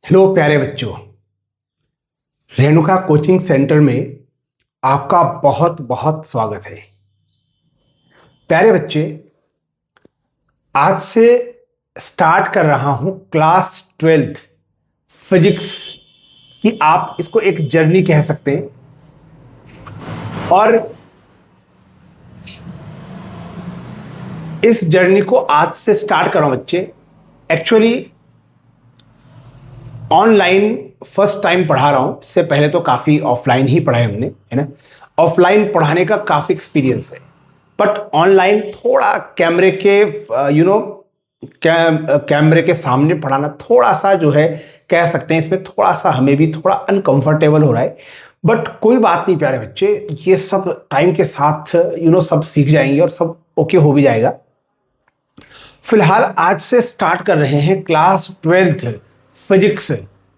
Hello प्यारे बच्चों, Renuka coaching centre में आपका बहुत बहुत स्वागत है। प्यारे बच्चे, आज से स्टार्ट कर रहा हूं क्लास 12th फिजिक्स की। आप इसको एक जर्नी कह सकते हैं। और इस जर्नी को आज से स्टार्ट कर रहा हूं बच्चे। एक्चुअली ऑनलाइन फर्स्ट टाइम पढ़ा रहा हूं। इससे पहले तो काफी ऑफलाइन ही पढ़ाया हमने, है ना। ऑफलाइन पढ़ाने का काफी एक्सपीरियंस है, बट ऑनलाइन थोड़ा कैमरे के कैमरे के सामने पढ़ाना थोड़ा सा जो है, कह सकते हैं इसमें थोड़ा सा हमें भी थोड़ा अनकंफर्टेबल हो रहा है। बट कोई बात नहीं प्यारे बच्चे, ये सब टाइम के साथ सब सीख जाएंगे और सब ओके हो भी जाएगा। फिलहाल आज से स्टार्ट कर रहे हैं क्लास 12th फिजिक्स है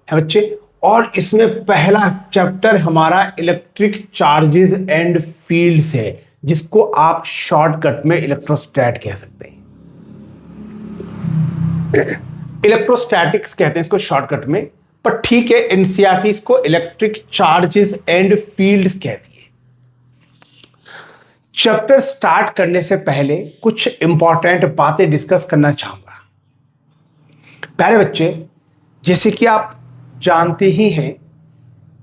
बच्चे। और इसमें पहला चैप्टर हमारा इलेक्ट्रिक चार्जेस एंड फील्ड्स है, जिसको आप शॉर्टकट में इलेक्ट्रोस्टैट कह सकते हैं। इलेक्ट्रोस्टैटिक्स कहते हैं इसको शॉर्टकट में, पर ठीक है, एनसीईआरटी इसको इलेक्ट्रिक चार्जेस एंड फील्ड्स कहती है। चैप्टर स्टार्ट करने से पहले कुछ इंपॉर्टेंट बातें डिस्कस करना चाहूंगा। प्यारे बच्चे, जैसे कि आप जानते ही हैं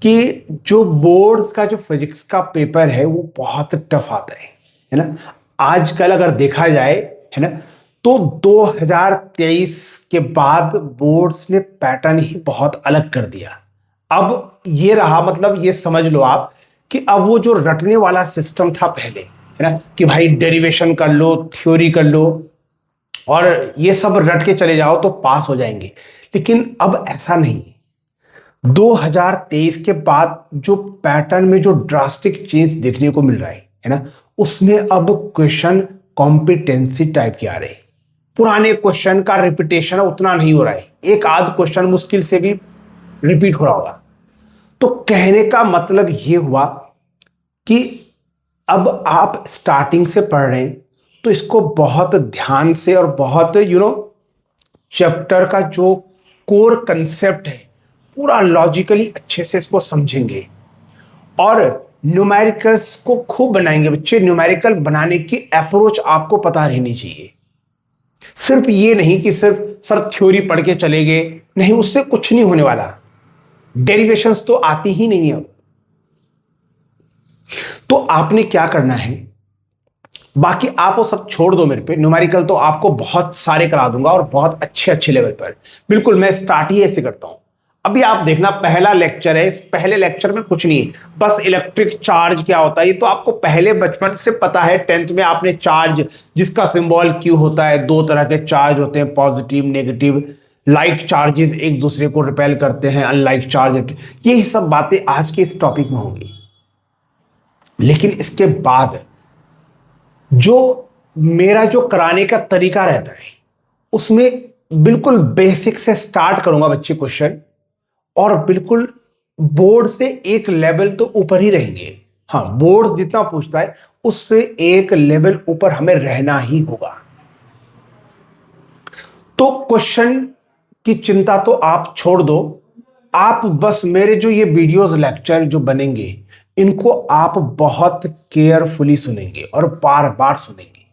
कि जो बोर्ड्स का जो फिजिक्स का पेपर है वो बहुत टफ आता है ना। आजकल अगर देखा जाए, है ना, तो 2023 के बाद बोर्ड्स ने पैटर्न ही बहुत अलग कर दिया। अब ये रहा, मतलब ये समझ लो आप कि अब वो जो रटने वाला सिस्टम था पहले, है ना, कि भाई डेरिवेशन कर लो, थ्योरी कर लो और ये सब रट के चले जाओ तो पास हो जाएंगे। लेकिन अब ऐसा नहीं। 2023 के बाद जो पैटर्न में जो ड्रास्टिक चेंज देखने को मिल रहा है ना, उसमें अब क्वेश्चन कॉम्पिटेंसी टाइप के आ रहे हैं। पुराने क्वेश्चन का रिपीटेशन उतना नहीं हो रहा है, एक आध क्वेश्चन मुश्किल से भी रिपीट हो रहा होगा। तो कहने का मतलब यह हुआ कि अब आप स्टार्टिंग से पढ़ रहे हैं तो इसको बहुत ध्यान से और बहुत चैप्टर का जो कोर कंसेप्ट है पूरा लॉजिकली अच्छे से इसको समझेंगे और न्यूमेरिकल्स को खूब बनाएंगे बच्चे। न्यूमेरिकल बनाने की अप्रोच आपको पता रहनी चाहिए। सिर्फ ये नहीं कि सिर्फ सर थ्योरी पढ़ के चले गए, नहीं, उससे कुछ नहीं होने वाला। डेरिवेशंस तो आती ही नहीं है। तो आपने क्या करना है, बाकी आप वो सब छोड़ दो मेरे पे। न्यूमेरिकल तो आपको बहुत सारे करा दूंगा और बहुत अच्छे अच्छे लेवल पर। बिल्कुल, मैं स्टार्ट ही ऐसे करता हूं। अभी आप देखना, पहला लेक्चर है। इस पहले लेक्चर में कुछ नहीं, बस इलेक्ट्रिक चार्ज क्या होता है ये तो आपको पहले बचपन से पता है। 10th में आपने चार्ज जिसका सिंबल क्यू होता है, दो तरह के चार्ज होते हैं, पॉजिटिव नेगेटिव। लाइक चार्जेस एक दूसरे को रिपेल करते हैं, अनलाइक चार्ज। ये सब बातें आज के इस टॉपिक में होंगी। लेकिन इसके बाद जो मेरा जो कराने का तरीका रहता है उसमें बिल्कुल बेसिक से स्टार्ट करूंगा बच्चे क्वेश्चन, और बिल्कुल बोर्ड से एक लेवल तो ऊपर ही रहेंगे। हाँ, बोर्ड जितना पूछता है उससे एक लेवल ऊपर हमें रहना ही होगा। तो क्वेश्चन की चिंता तो आप छोड़ दो। आप बस मेरे जो ये वीडियोस लेक्चर जो बनेंगे इनको आप बहुत केयरफुली सुनेंगे और बार बार सुनेंगे।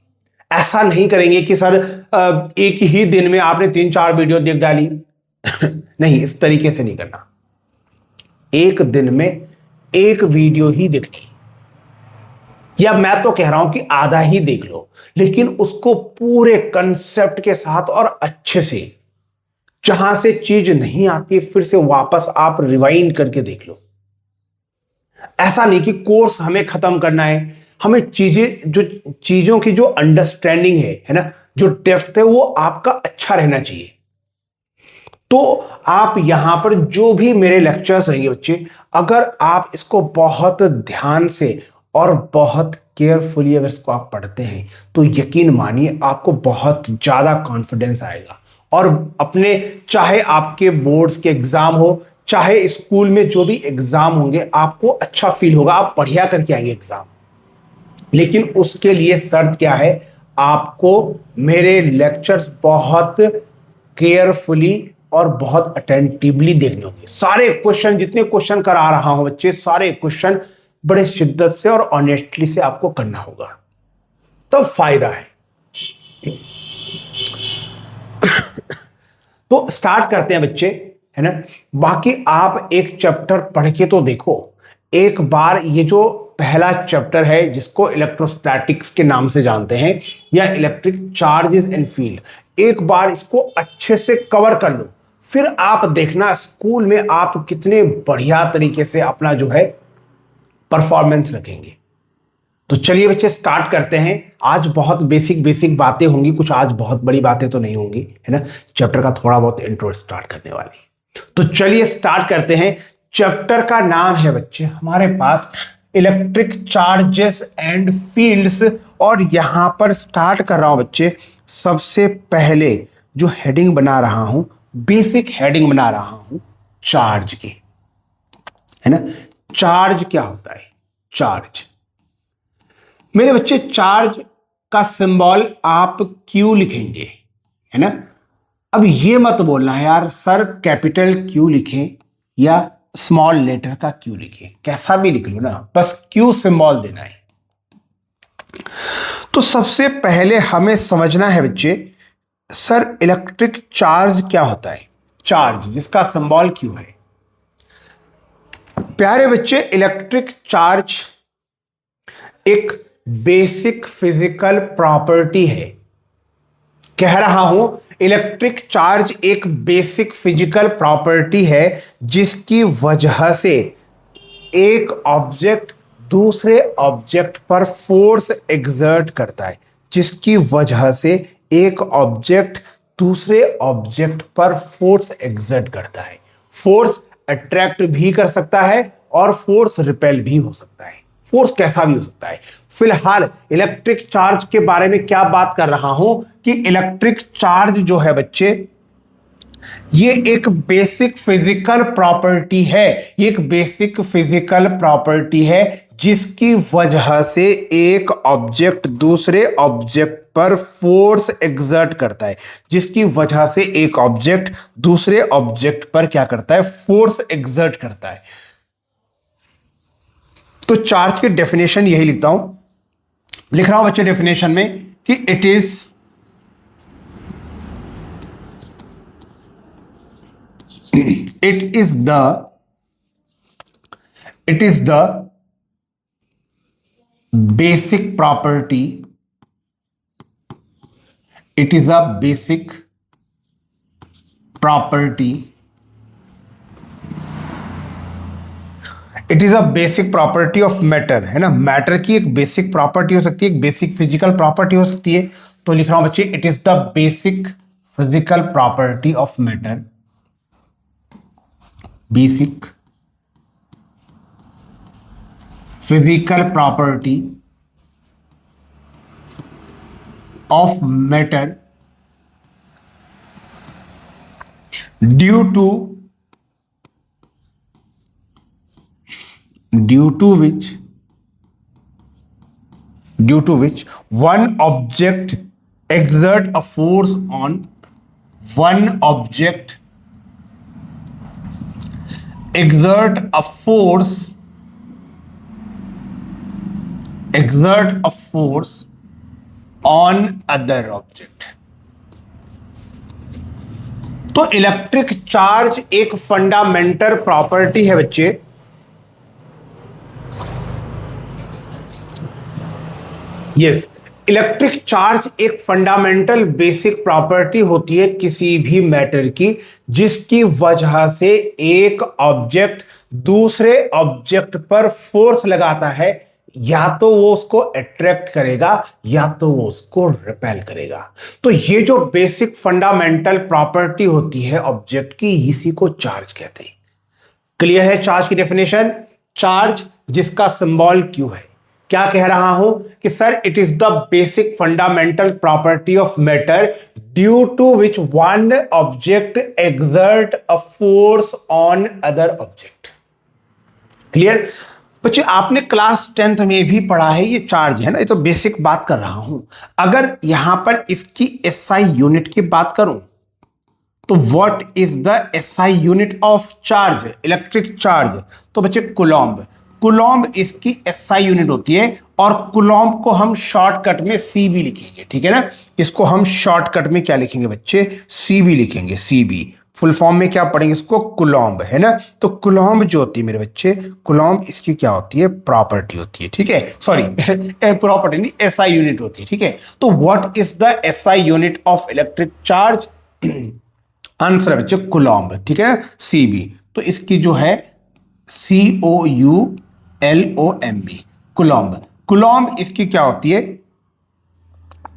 ऐसा नहीं करेंगे कि सर एक ही दिन में आपने 3-4 वीडियो देख डाली। नहीं, इस तरीके से नहीं करना। एक दिन में एक वीडियो ही देखनी, या मैं तो कह रहा हूं कि आधा ही देख लो, लेकिन उसको पूरे कंसेप्ट के साथ और अच्छे से। जहां से चीज नहीं आती फिर से वापस आप रिवाइंड करके देख लो। ऐसा नहीं कि कोर्स हमें खत्म करना है, हमें चीजों की जो अंडरस्टैंडिंग है ना, जो डेप्थ है, वो आपका अच्छा रहना चाहिए। तो आप यहां पर जो भी मेरे लेक्चर्स रहेंगे बच्चे, अगर आप इसको बहुत ध्यान से और बहुत केयरफुली अगर इसको आप पढ़ते हैं तो यकीन मानिए आपको बहुत ज्यादा कॉन्फिडेंस आएगा। और अपने, चाहे आपके बोर्ड्स के एग्जाम हो, चाहे स्कूल में जो भी एग्जाम होंगे, आपको अच्छा फील होगा, आप बढ़िया करके आएंगे एग्जाम। लेकिन उसके लिए शर्त क्या है, आपको मेरे लेक्चर्स बहुत केयरफुली और बहुत अटेंटिवली देखने होंगे। सारे क्वेश्चन, जितने क्वेश्चन करा रहा हूं बच्चे, सारे क्वेश्चन बड़े शिद्दत से और ऑनेस्टली से आपको करना होगा, तब फायदा है। तो स्टार्ट करते हैं बच्चे, है ना। बाकी आप एक चैप्टर पढ़ के तो देखो एक बार। ये जो पहला चैप्टर है जिसको इलेक्ट्रोस्टैटिक्स के नाम से जानते हैं या इलेक्ट्रिक चार्जेस एंड फील्ड, एक बार इसको अच्छे से कवर कर लो, फिर आप देखना स्कूल में आप कितने बढ़िया तरीके से अपना जो है परफॉर्मेंस रखेंगे। तो चलिए बच्चे स्टार्ट करते हैं। आज बहुत बेसिक बेसिक बातें होंगी, कुछ आज बहुत बड़ी बातें तो नहीं होंगी, है ना। चैप्टर का थोड़ा बहुत इंट्रो स्टार्ट करने वाली। तो चलिए स्टार्ट करते हैं। चैप्टर का नाम है बच्चे हमारे पास इलेक्ट्रिक चार्जेस एंड फील्ड्स, और यहां पर स्टार्ट कर रहा हूं बच्चे। सबसे पहले जो हेडिंग बना रहा हूं, बेसिक हेडिंग बना रहा हूं चार्ज की, है ना। चार्ज क्या होता है? चार्ज मेरे बच्चे, चार्ज का सिंबल आप क्यू लिखेंगे, है ना। अब ये मत बोलना है यार सर कैपिटल क्यू लिखें या स्मॉल लेटर का क्यू लिखें, कैसा भी लिख लो ना, बस क्यू सिंबल देना है। तो सबसे पहले हमें समझना है बच्चे, सर इलेक्ट्रिक चार्ज क्या होता है? चार्ज जिसका सिंबल क्यू है। प्यारे बच्चे, इलेक्ट्रिक चार्ज एक बेसिक फिजिकल प्रॉपर्टी है। कह रहा हूं इलेक्ट्रिक चार्ज एक बेसिक फिजिकल प्रॉपर्टी है जिसकी वजह से एक ऑब्जेक्ट दूसरे ऑब्जेक्ट पर फोर्स एक्सर्ट करता है, जिसकी वजह से एक ऑब्जेक्ट दूसरे ऑब्जेक्ट पर फोर्स एक्सर्ट करता है। फोर्स अट्रैक्ट भी कर सकता है और फोर्स रिपेल भी हो सकता है, फोर्स कैसा भी हो सकता है। फिलहाल इलेक्ट्रिक चार्ज के बारे में क्या बात कर रहा हूं कि इलेक्ट्रिक चार्ज जो है बच्चे, ये एक बेसिक फिजिकल प्रॉपर्टी है। एक बेसिक फिजिकल प्रॉपर्टी है जिसकी वजह से एक ऑब्जेक्ट दूसरे ऑब्जेक्ट पर फोर्स एक्सर्ट करता है, जिसकी वजह से एक ऑब्जेक्ट दूसरे ऑब्जेक्ट पर क्या करता है? फोर्स एक्सर्ट करता है। तो चार्ज की डेफिनेशन यही लिख रहा हूं बच्चे डेफिनेशन में कि it is the basic property, it is a basic property, it is a basic property of matter, है ना। मैटर की एक बेसिक प्रॉपर्टी हो सकती है, एक बेसिक फिजिकल प्रॉपर्टी हो सकती है। तो लिख रहा हूं बच्चे, it is the basic physical property of matter, basic physical property of matter due to which one object exert a force on one object exert a force on other object। तो electric charge एक fundamental property है बच्चे, yes. Electric charge एक fundamental basic property होती है किसी भी matter की, जिसकी वजह से एक ऑब्जेक्ट दूसरे ऑब्जेक्ट पर फोर्स लगाता है, या तो वो उसको अट्रैक्ट करेगा या तो वो उसको रिपेल करेगा। तो ये जो बेसिक फंडामेंटल प्रॉपर्टी होती है ऑब्जेक्ट की, इसी को चार्ज कहते हैं। क्लियर है चार्ज की डेफिनेशन? चार्ज जिसका सिंबल क्यू है। क्या कह रहा हूं कि sir it is the basic fundamental property of matter due to which one object exert a force on other object. Clear? बच्चे आपने क्लास 10th में भी पढ़ा है ये चार्ज है ना, ये तो बेसिक बात कर रहा हूं। अगर यहां पर इसकी एसआई यूनिट की बात करूं तो what is the SI unit of charge, electric charge? तो बच्चे कूलॉम्ब। कूलॉम्ब इसकी एसआई यूनिट होती है और कूलॉम्ब को हम शॉर्टकट में सीबी लिखेंगे, ठीक है ना। इसको हम शॉर्टकट में क्या लिखेंगे बच्चे? सीबी लिखेंगे, सीबी। फुल फॉर्म में क्या पढ़ेंगे इसको? कूलॉम्ब, है ना। तो कूलॉम्ब जो होती है मेरे बच्चे, कूलॉम्ब इसकी क्या होती है? प्रॉपर्टी होती है, ठीक है। सॉरी प्रॉपर्टी नहीं, एसआई यूनिट होती है, ठीक है। तो what is the SI unit of electric charge? Answer है बच्चे कूलॉम्ब, ठीक है, सीबी। तो इसकी जो है COULOMB, कूलॉम्ब। कूलॉम्ब इसकी क्या होती है?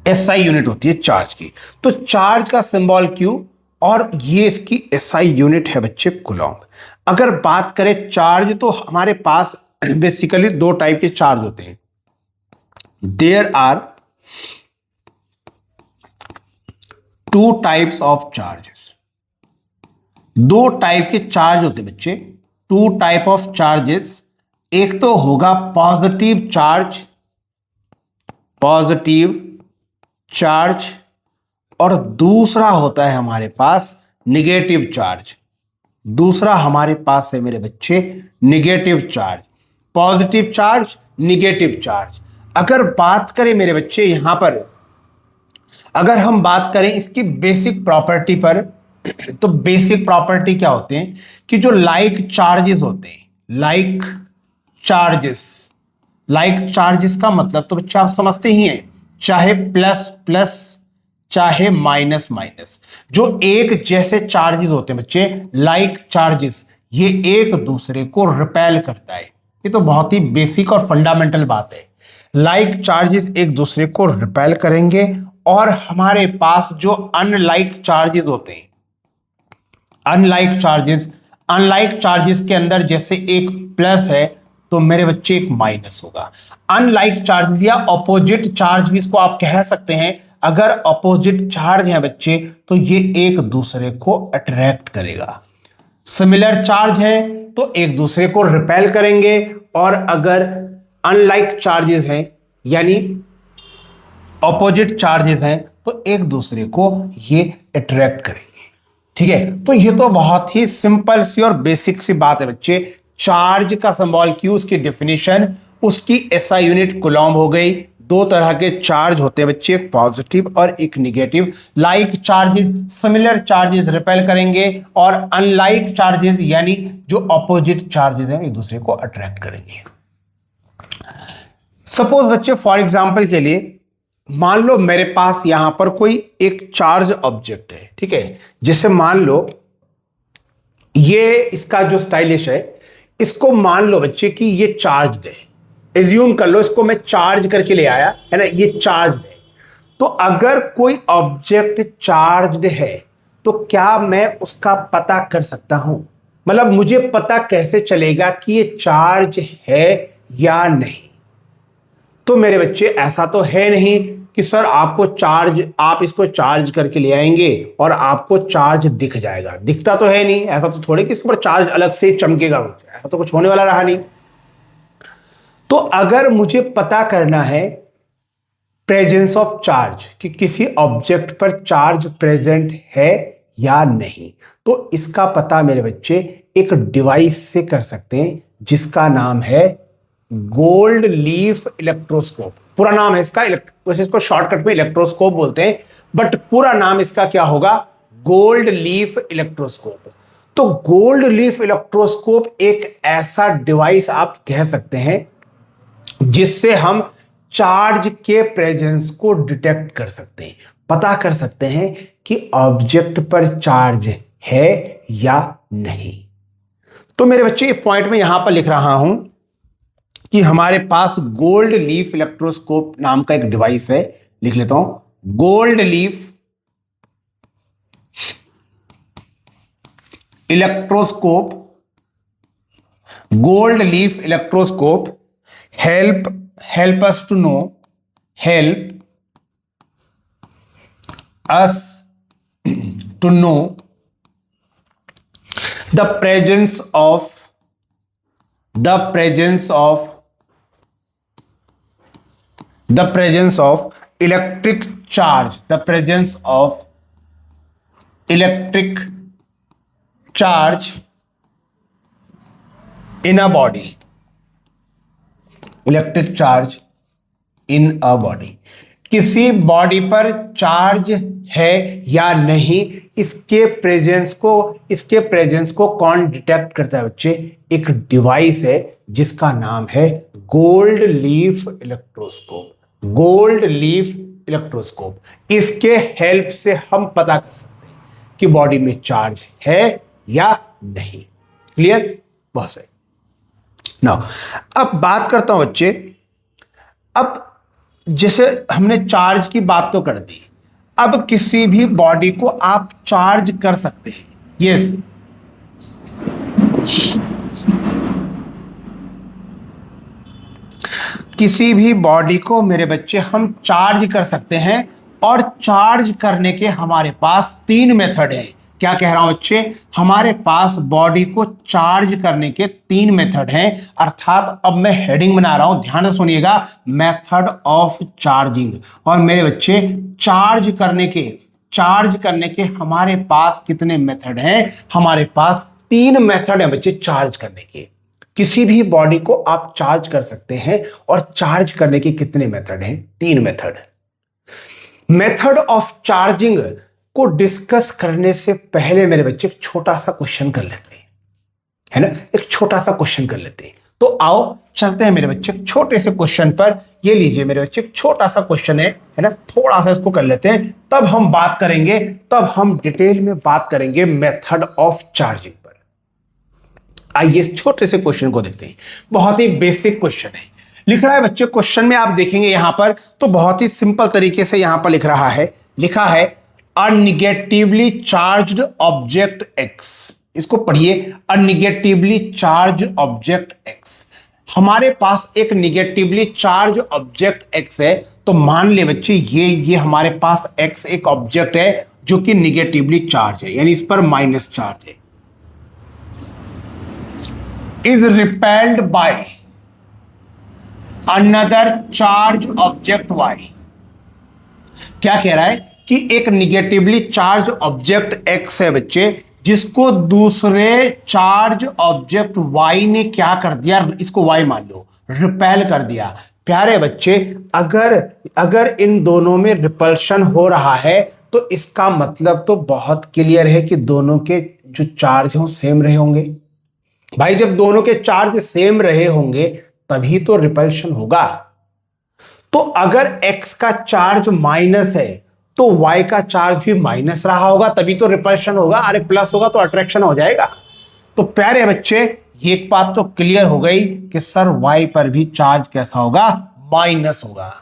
एसआई यूनिट होती है चार्ज की। तो चार्ज का सिंबल Q और ये इसकी एसआई यूनिट है बच्चे कूलॉम्ब। अगर बात करें चार्ज तो हमारे पास बेसिकली दो टाइप के चार्ज होते हैं। There are two types of charges. दो टाइप के चार्ज होते हैं बच्चे, टू टाइप ऑफ चार्जेस। एक तो होगा पॉजिटिव चार्ज, पॉजिटिव चार्ज, और दूसरा होता है हमारे पास निगेटिव चार्ज। दूसरा हमारे पास है मेरे बच्चे negative charge. Positive charge, negative charge. अगर बात करें मेरे बच्चे यहां पर, अगर हम बात करें इसकी बेसिक प्रॉपर्टी पर, तो बेसिक प्रॉपर्टी क्या होते हैं कि जो लाइक चार्जेस होते हैं, लाइक चार्जेस, लाइक चार्जेस का मतलब तो बच्चे आप समझते ही हैं, चाहे प्लस प्लस चाहे माइनस माइनस, जो एक जैसे चार्जेस होते हैं बच्चे, लाइक चार्जेस, ये एक दूसरे को रिपेल करता है। ये तो बहुत ही बेसिक और फंडामेंटल बात है। लाइक चार्जेस एक दूसरे को रिपेल करेंगे और हमारे पास जो अनलाइक चार्जेस होते हैं, अनलाइक चार्जेस, अनलाइक चार्जेस के अंदर जैसे एक प्लस है तो मेरे बच्चे एक माइनस होगा। अनलाइक चार्जेस या ऑपोजिट चार्ज भी इसको आप कह सकते हैं। अगर ऑपोजिट चार्ज है बच्चे तो ये एक दूसरे को अट्रैक्ट करेगा। सिमिलर चार्ज है तो एक दूसरे को रिपेल करेंगे, और अगर अनलाइक चार्जेस हैं यानी ऑपोजिट चार्जेस हैं तो एक दूसरे को ये अट्रैक्ट करेंगे, ठीक है। तो ये तो बहुत ही सिंपल सी और बेसिक सी बात है बच्चे। चार्ज का सिंबल Q, उसकी डेफिनेशन, उसकी एसआई यूनिट कूलॉम्ब हो गई। दो तरह के चार्ज होते हैं बच्चे, एक पॉजिटिव और एक negative. Like charges similar charges repel करेंगे और अनलाइक चार्जेस यानी जो ऑपोजिट चार्जेस हैं एक दूसरे को अट्रैक्ट करेंगे। सपोज बच्चे फॉर एग्जांपल के लिए मान लो मेरे पास यहां पर कोई एक चार्ज ऑब्जेक्ट है, ठीक है। जैसे मान लो ये इसका जो स्टाइलिश है, इसको मान लो बच्चे कि ये चार्ज है। एज्यूम कर लो इसको मैं चार्ज करके ले आया, है ना, ये चार्ज है। तो अगर कोई ऑब्जेक्ट चार्ज्ड है तो क्या मैं उसका पता कर सकता हूं? मतलब मुझे पता कैसे चलेगा कि ये चार्ज है या नहीं? तो मेरे बच्चे ऐसा तो है नहीं कि सर आपको चार्ज, आप इसको चार्ज करके ले आएंगे और आपको चार्ज दिख जाएगा। दिखता तो है नहीं, ऐसा तो थोड़े कि इसके ऊपर चार्ज अलग से चमकेगा, ऐसा तो कुछ होने वाला रहा नहीं। तो अगर मुझे पता करना है प्रेजेंस ऑफ चार्ज, कि किसी ऑब्जेक्ट पर चार्ज प्रेजेंट है या नहीं, तो इसका पता मेरे बच्चे एक डिवाइस से कर सकते हैं जिसका नाम है गोल्ड लीफ इलेक्ट्रोस्कोप। पूरा नाम है इसका, वैसे इसको शॉर्टकट में इलेक्ट्रोस्कोप बोलते हैं, बट पूरा नाम इसका क्या होगा? Gold leaf electroscope. तो गोल्ड लीफ इलेक्ट्रोस्कोप एक ऐसा डिवाइस आप कह सकते हैं जिससे हम चार्ज के प्रेजेंस को डिटेक्ट कर सकते हैं, पता कर सकते हैं कि ऑब्जेक्ट पर चार्ज है या नहीं। तो मेरे बच्चे ये पॉइंट में यहां पर लिख रहा हूं कि हमारे पास गोल्ड लीफ इलेक्ट्रोस्कोप नाम का एक डिवाइस है। लिख लेता हूं, gold leaf electroscope, gold leaf electroscope help us to know, help us to know the presence of the presence of electric charge, the presence of electric charge in a body, electric charge in a body, किसी body पर charge है या नहीं, इसके presence को कौन detect करता है बच्चे? एक डिवाइस है जिसका नाम है gold leaf electroscope, gold leaf electroscope. इसके हेल्प से हम पता कर सकते हैं कि बॉडी में चार्ज है या नहीं। क्लियर? बहुत सही। नाउ अब बात करता हूं बच्चे, अब जैसे हमने चार्ज की बात तो कर दी, अब किसी भी बॉडी को आप चार्ज कर सकते हैं। यस, किसी भी बॉडी को मेरे बच्चे हम चार्ज कर सकते हैं, और चार्ज करने के हमारे पास 3 मेथड हैं। क्या कह रहा हूं बच्चे? हमारे पास बॉडी को चार्ज करने के 3 मेथड हैं, अर्थात अब मैं हेडिंग बना रहा हूं, ध्यान से सुनिएगा, मेथड ऑफ चार्जिंग। और मेरे बच्चे चार्ज करने के हमारे पास कितने मेथड हैं? हमारे पास 3 मेथड है बच्चे चार्ज करने के। किसी भी बॉडी को आप चार्ज कर सकते हैं, और चार्ज करने के कितने मेथड हैं? 3 मेथड। मेथड ऑफ चार्जिंग को डिस्कस करने से पहले मेरे बच्चे एक छोटा सा क्वेश्चन कर लेते हैं, है ना? एक छोटा सा क्वेश्चन कर लेते हैं। तो आओ चलते हैं मेरे बच्चे छोटे से क्वेश्चन पर। ये लीजिए मेरे बच्चे, एक छोटा सा क्वेश्चन है ना, थोड़ा सा इसको कर लेते हैं, तब हम बात करेंगे, तब हम डिटेल में बात करेंगे मेथड ऑफ चार्जिंग पर। आइए इस छोटे से क्वेश्चन को देखते हैं। बहुत ही बेसिक क्वेश्चन है, लिख रहा है बच्चे क्वेश्चन में, आप देखेंगे यहां पर तो बहुत ही सिंपल तरीके से यहां पर लिख रहा है, लिखा है अ निगेटिवली चार्ज्ड ऑब्जेक्ट एक्स। इसको पढ़िए, अ निगेटिवली चार्ज ऑब्जेक्ट एक्स। हमारे पास एक निगेटिवली चार्ज ऑब्जेक्ट एक्स है, तो मान ले बच्चे ये हमारे पास एक्स एक ऑब्जेक्ट है जो कि निगेटिवली चार्ज है, यानी इस पर माइनस चार्ज है। Is repelled by another charge object Y. क्या कह रहा है कि एक निगेटिवली चार्ज ऑब्जेक्ट एक्स है बच्चे, जिसको दूसरे चार्ज ऑब्जेक्ट वाई ने क्या कर दिया, इसको वाई मान लो, रिपेल कर दिया। प्यारे बच्चे, अगर इन दोनों में रिपल्शन हो रहा है तो इसका मतलब तो बहुत क्लियर है कि दोनों के जो चार्ज हैं सेम रहे होंगे। भाई जब दोनों के चार्ज सेम रहे होंगे तभी तो रिपल्शन होगा। तो अगर x का चार्ज माइनस है तो y का चार्ज भी माइनस रहा होगा, तभी तो रिपल्शन होगा। अरे प्लस होगा तो अट्रैक्शन हो जाएगा। तो प्यारे बच्चे, ये एक बात तो क्लियर हो गई कि सर y पर भी चार्ज कैसा होगा? माइनस होगा।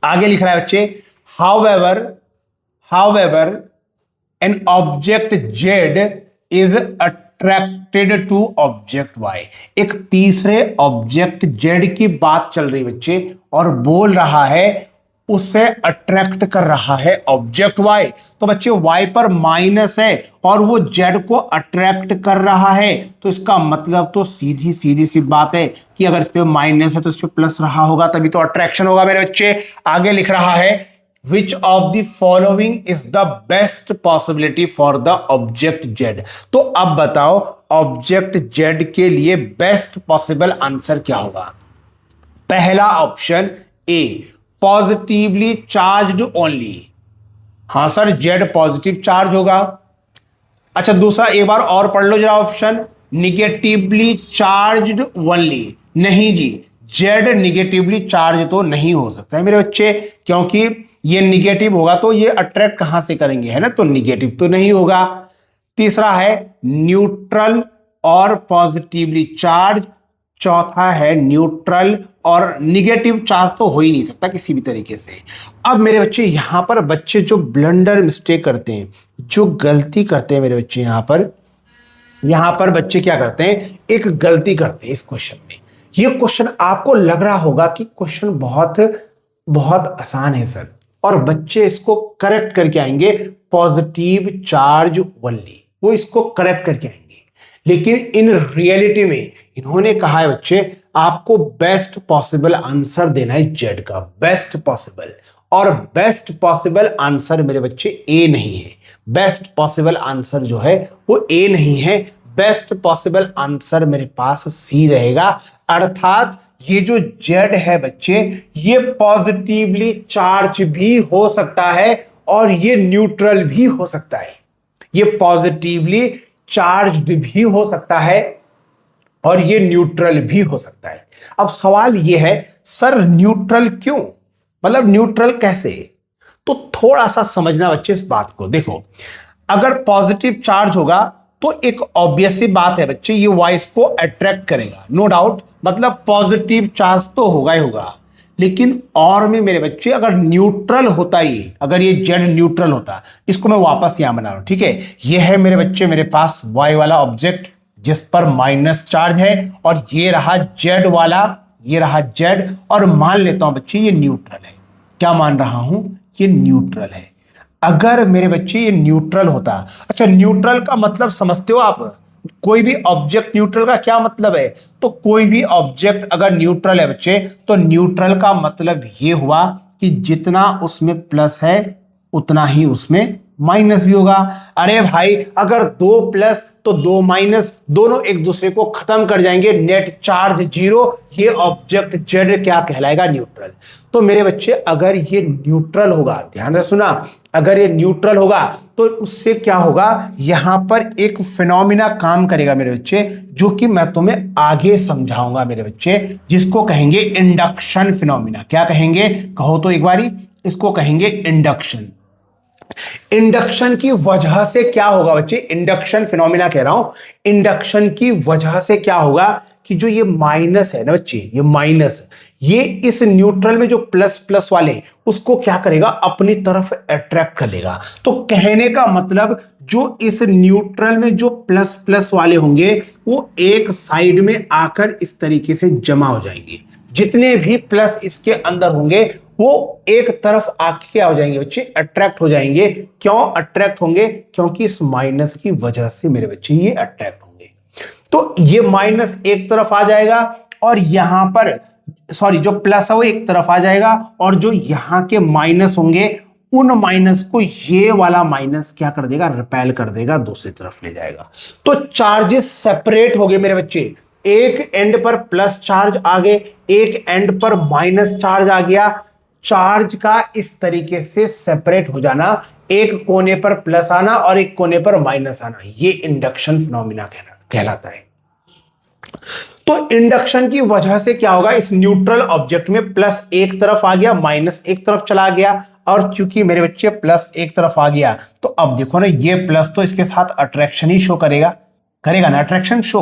आगे लिख रहा है बच्चे, however an object z is attracted to object y। एक तीसरे ऑब्जेक्ट z की बात चल रही बच्चे, और बोल रहा है उसे अट्रैक्ट कर रहा है ऑब्जेक्ट y। तो बच्चे y पर माइनस है और वो z को अट्रैक्ट कर रहा है, तो इसका मतलब तो सीधी सी बात है कि अगर इस पे माइनस है तो इस पे प्लस रहा होगा, तभी तो अट्रैक्शन होगा मेरे बच्चे। आगे लिख रहा है, Which of the following is the best possibility for the object z। तो अब बताओ ऑब्जेक्ट z के लिए बेस्ट पॉसिबल आंसर क्या होगा? पहला option A, positively charged only. हां सर, z पॉजिटिव चार्ज होगा। अच्छा, दूसरा एक बार और पढ़ लो जरा ऑप्शन, निगेटिवली चार्ज्ड ओनली। नहीं जी, z निगेटिवली चार्ज तो नहीं हो सकता है मेरे बच्चे, क्योंकि ये निगेटिव होगा तो ये अट्रैक्ट कहां से करेंगे, है ना, तो निगेटिव तो नहीं होगा। तीसरा है न्यूट्रल और पॉजिटिवली चार्ज। चौथा है न्यूट्रल और निगेटिव चार्ज तो हो ही नहीं सकता किसी भी तरीके से। अब मेरे बच्चे यहां पर बच्चे जो ब्लंडर मिस्टेक करते हैं, जो गलती करते हैं मेरे बच्चे, यहां पर बच्चे क्या करते हैं, एक गलती करते हैं इस क्वेश्चन में। ये क्वेश्चन आपको लग रहा होगा कि क्वेश्चन बहुत बहुत आसान है सर, और बच्चे इसको करेक्ट करके आएंगे, पॉजिटिव चार्ज ओनली, वो इसको करेक्ट करके आएंगे। लेकिन इन रियलिटी में इन्होंने कहा है बच्चे आपको बेस्ट पॉसिबल आंसर देना है जेड का, बेस्ट पॉसिबल। और बेस्ट पॉसिबल आंसर मेरे बच्चे ए नहीं है, बेस्ट पॉसिबल आंसर जो है वो ए नहीं है, बेस्ट पॉसिबल आंसर मेरे पास सी रहेगा। अर्थात ये जो जेड है बच्चे ये पॉजिटिवली चार्ज भी हो सकता है और ये न्यूट्रल भी हो सकता है, ये पॉजिटिवली चार्ज्ड भी हो सकता है और ये न्यूट्रल भी हो सकता है। अब सवाल ये है सर न्यूट्रल क्यों, मतलब न्यूट्रल कैसे? तो थोड़ा सा समझना बच्चे इस बात को। देखो अगर पॉजिटिव चार्ज होगा तो एक ऑब्वियस सी बात है बच्चे ये वॉइस को अट्रैक्ट करेगा, नो डाउट, मतलब पॉजिटिव चार्ज तो होगा ही होगा। लेकिन और में मेरे बच्चे अगर न्यूट्रल होता ही, अगर ये जेड न्यूट्रल होता, इसको मैं वापस यहां बना रहा हूं, ठीक है, ये है मेरे बच्चे मेरे पास वाई वाला ऑब्जेक्ट जिस पर माइनस चार्ज है और ये रहा जेड वाला, ये रहा जेड, और मान लेता हूं बच्चे ये न्यूट्रल है। क्या मान रहा हूं? ये न्यूट्रल है। अगर मेरे बच्चे ये न्यूट्रल होता, अच्छा न्यूट्रल का मतलब समझते हो आप? कोई भी ऑब्जेक्ट न्यूट्रल का क्या मतलब है? तो कोई भी ऑब्जेक्ट अगर न्यूट्रल है बच्चे तो न्यूट्रल का मतलब ये हुआ कि जितना उसमें प्लस है उतना ही उसमें माइनस भी होगा। अरे भाई अगर 2 प्लस तो 2 माइनस दोनों एक दूसरे को खत्म कर जाएंगे, नेट चार्ज 0, ये ऑब्जेक्ट जेड क्या कहलाएगा? न्यूट्रल। तो मेरे बच्चे अगर ये न्यूट्रल होगा, ध्यान से सुना, अगर ये न्यूट्रल होगा तो उससे क्या होगा, यहां पर एक फिनोमिना काम करेगा मेरे बच्चे जो कि मैं तुम्हें आगे समझाऊंगा मेरे बच्चे, जिसको कहेंगे इंडक्शन फिनोमिना। क्या कहेंगे? कहो तो एक बारी, इसको कहेंगे इंडक्शन। इंडक्शन की वजह से क्या होगा बच्चे, इंडक्शन फिनोमिना कह रहा हूं, इंडक्शन की वजह से क्या होगा कि जो ये माइनस है ना बच्चे, ये माइनस, ये इस न्यूट्रल में जो प्लस प्लस वाले उसको क्या करेगा, अपनी तरफ अट्रैक्ट कर लेगा। तो कहने का मतलब जो इस न्यूट्रल में जो प्लस प्लस वाले होंगे वो एक साइड में आकर इस तरीके से जमा हो जाएंगे, जितने भी प्लस इसके अंदर होंगे वो एक तरफ आके क्या हो जाएंगे बच्चे, अट्रैक्ट हो जाएंगे। क्यों अट्रैक्ट होंगे? क्योंकि इस माइनस की वजह से मेरे बच्चे ये अट्रैक्ट होंगे। तो ये माइनस एक तरफ आ जाएगा और यहां पर सॉरी जो प्लस है वो एक तरफ आ जाएगा, और जो यहां के माइनस होंगे उन माइनस को ये वाला माइनस क्या कर देगा, रिपेल कर देगा, दूसरी तरफ ले जाएगा। तो चार्जेस सेपरेट हो गए मेरे बच्चे, एक एंड पर प्लस चार्ज आ गए, एक एंड पर माइनस चार्ज आ गया। चार्ज का इस तरीके से सेपरेट हो जाना, एक कोने पर प्लस आना और एक कोने पर माइनस आना, ये इंडक्शन फिनोमिना कहलाता है। तो इंडक्शन की वजह से क्या होगा, इस न्यूट्रल ऑब्जेक्ट में प्लस एक तरफ आ गया, माइनस एक तरफ चला गया, और चूंकि मेरे बच्चे प्लस एक तरफ आ गया तो अब देखो ना ये प्लस तो इसके साथ अट्रैक्शन ही शो करेगा, करेगा ना अट्रैक्शन शो।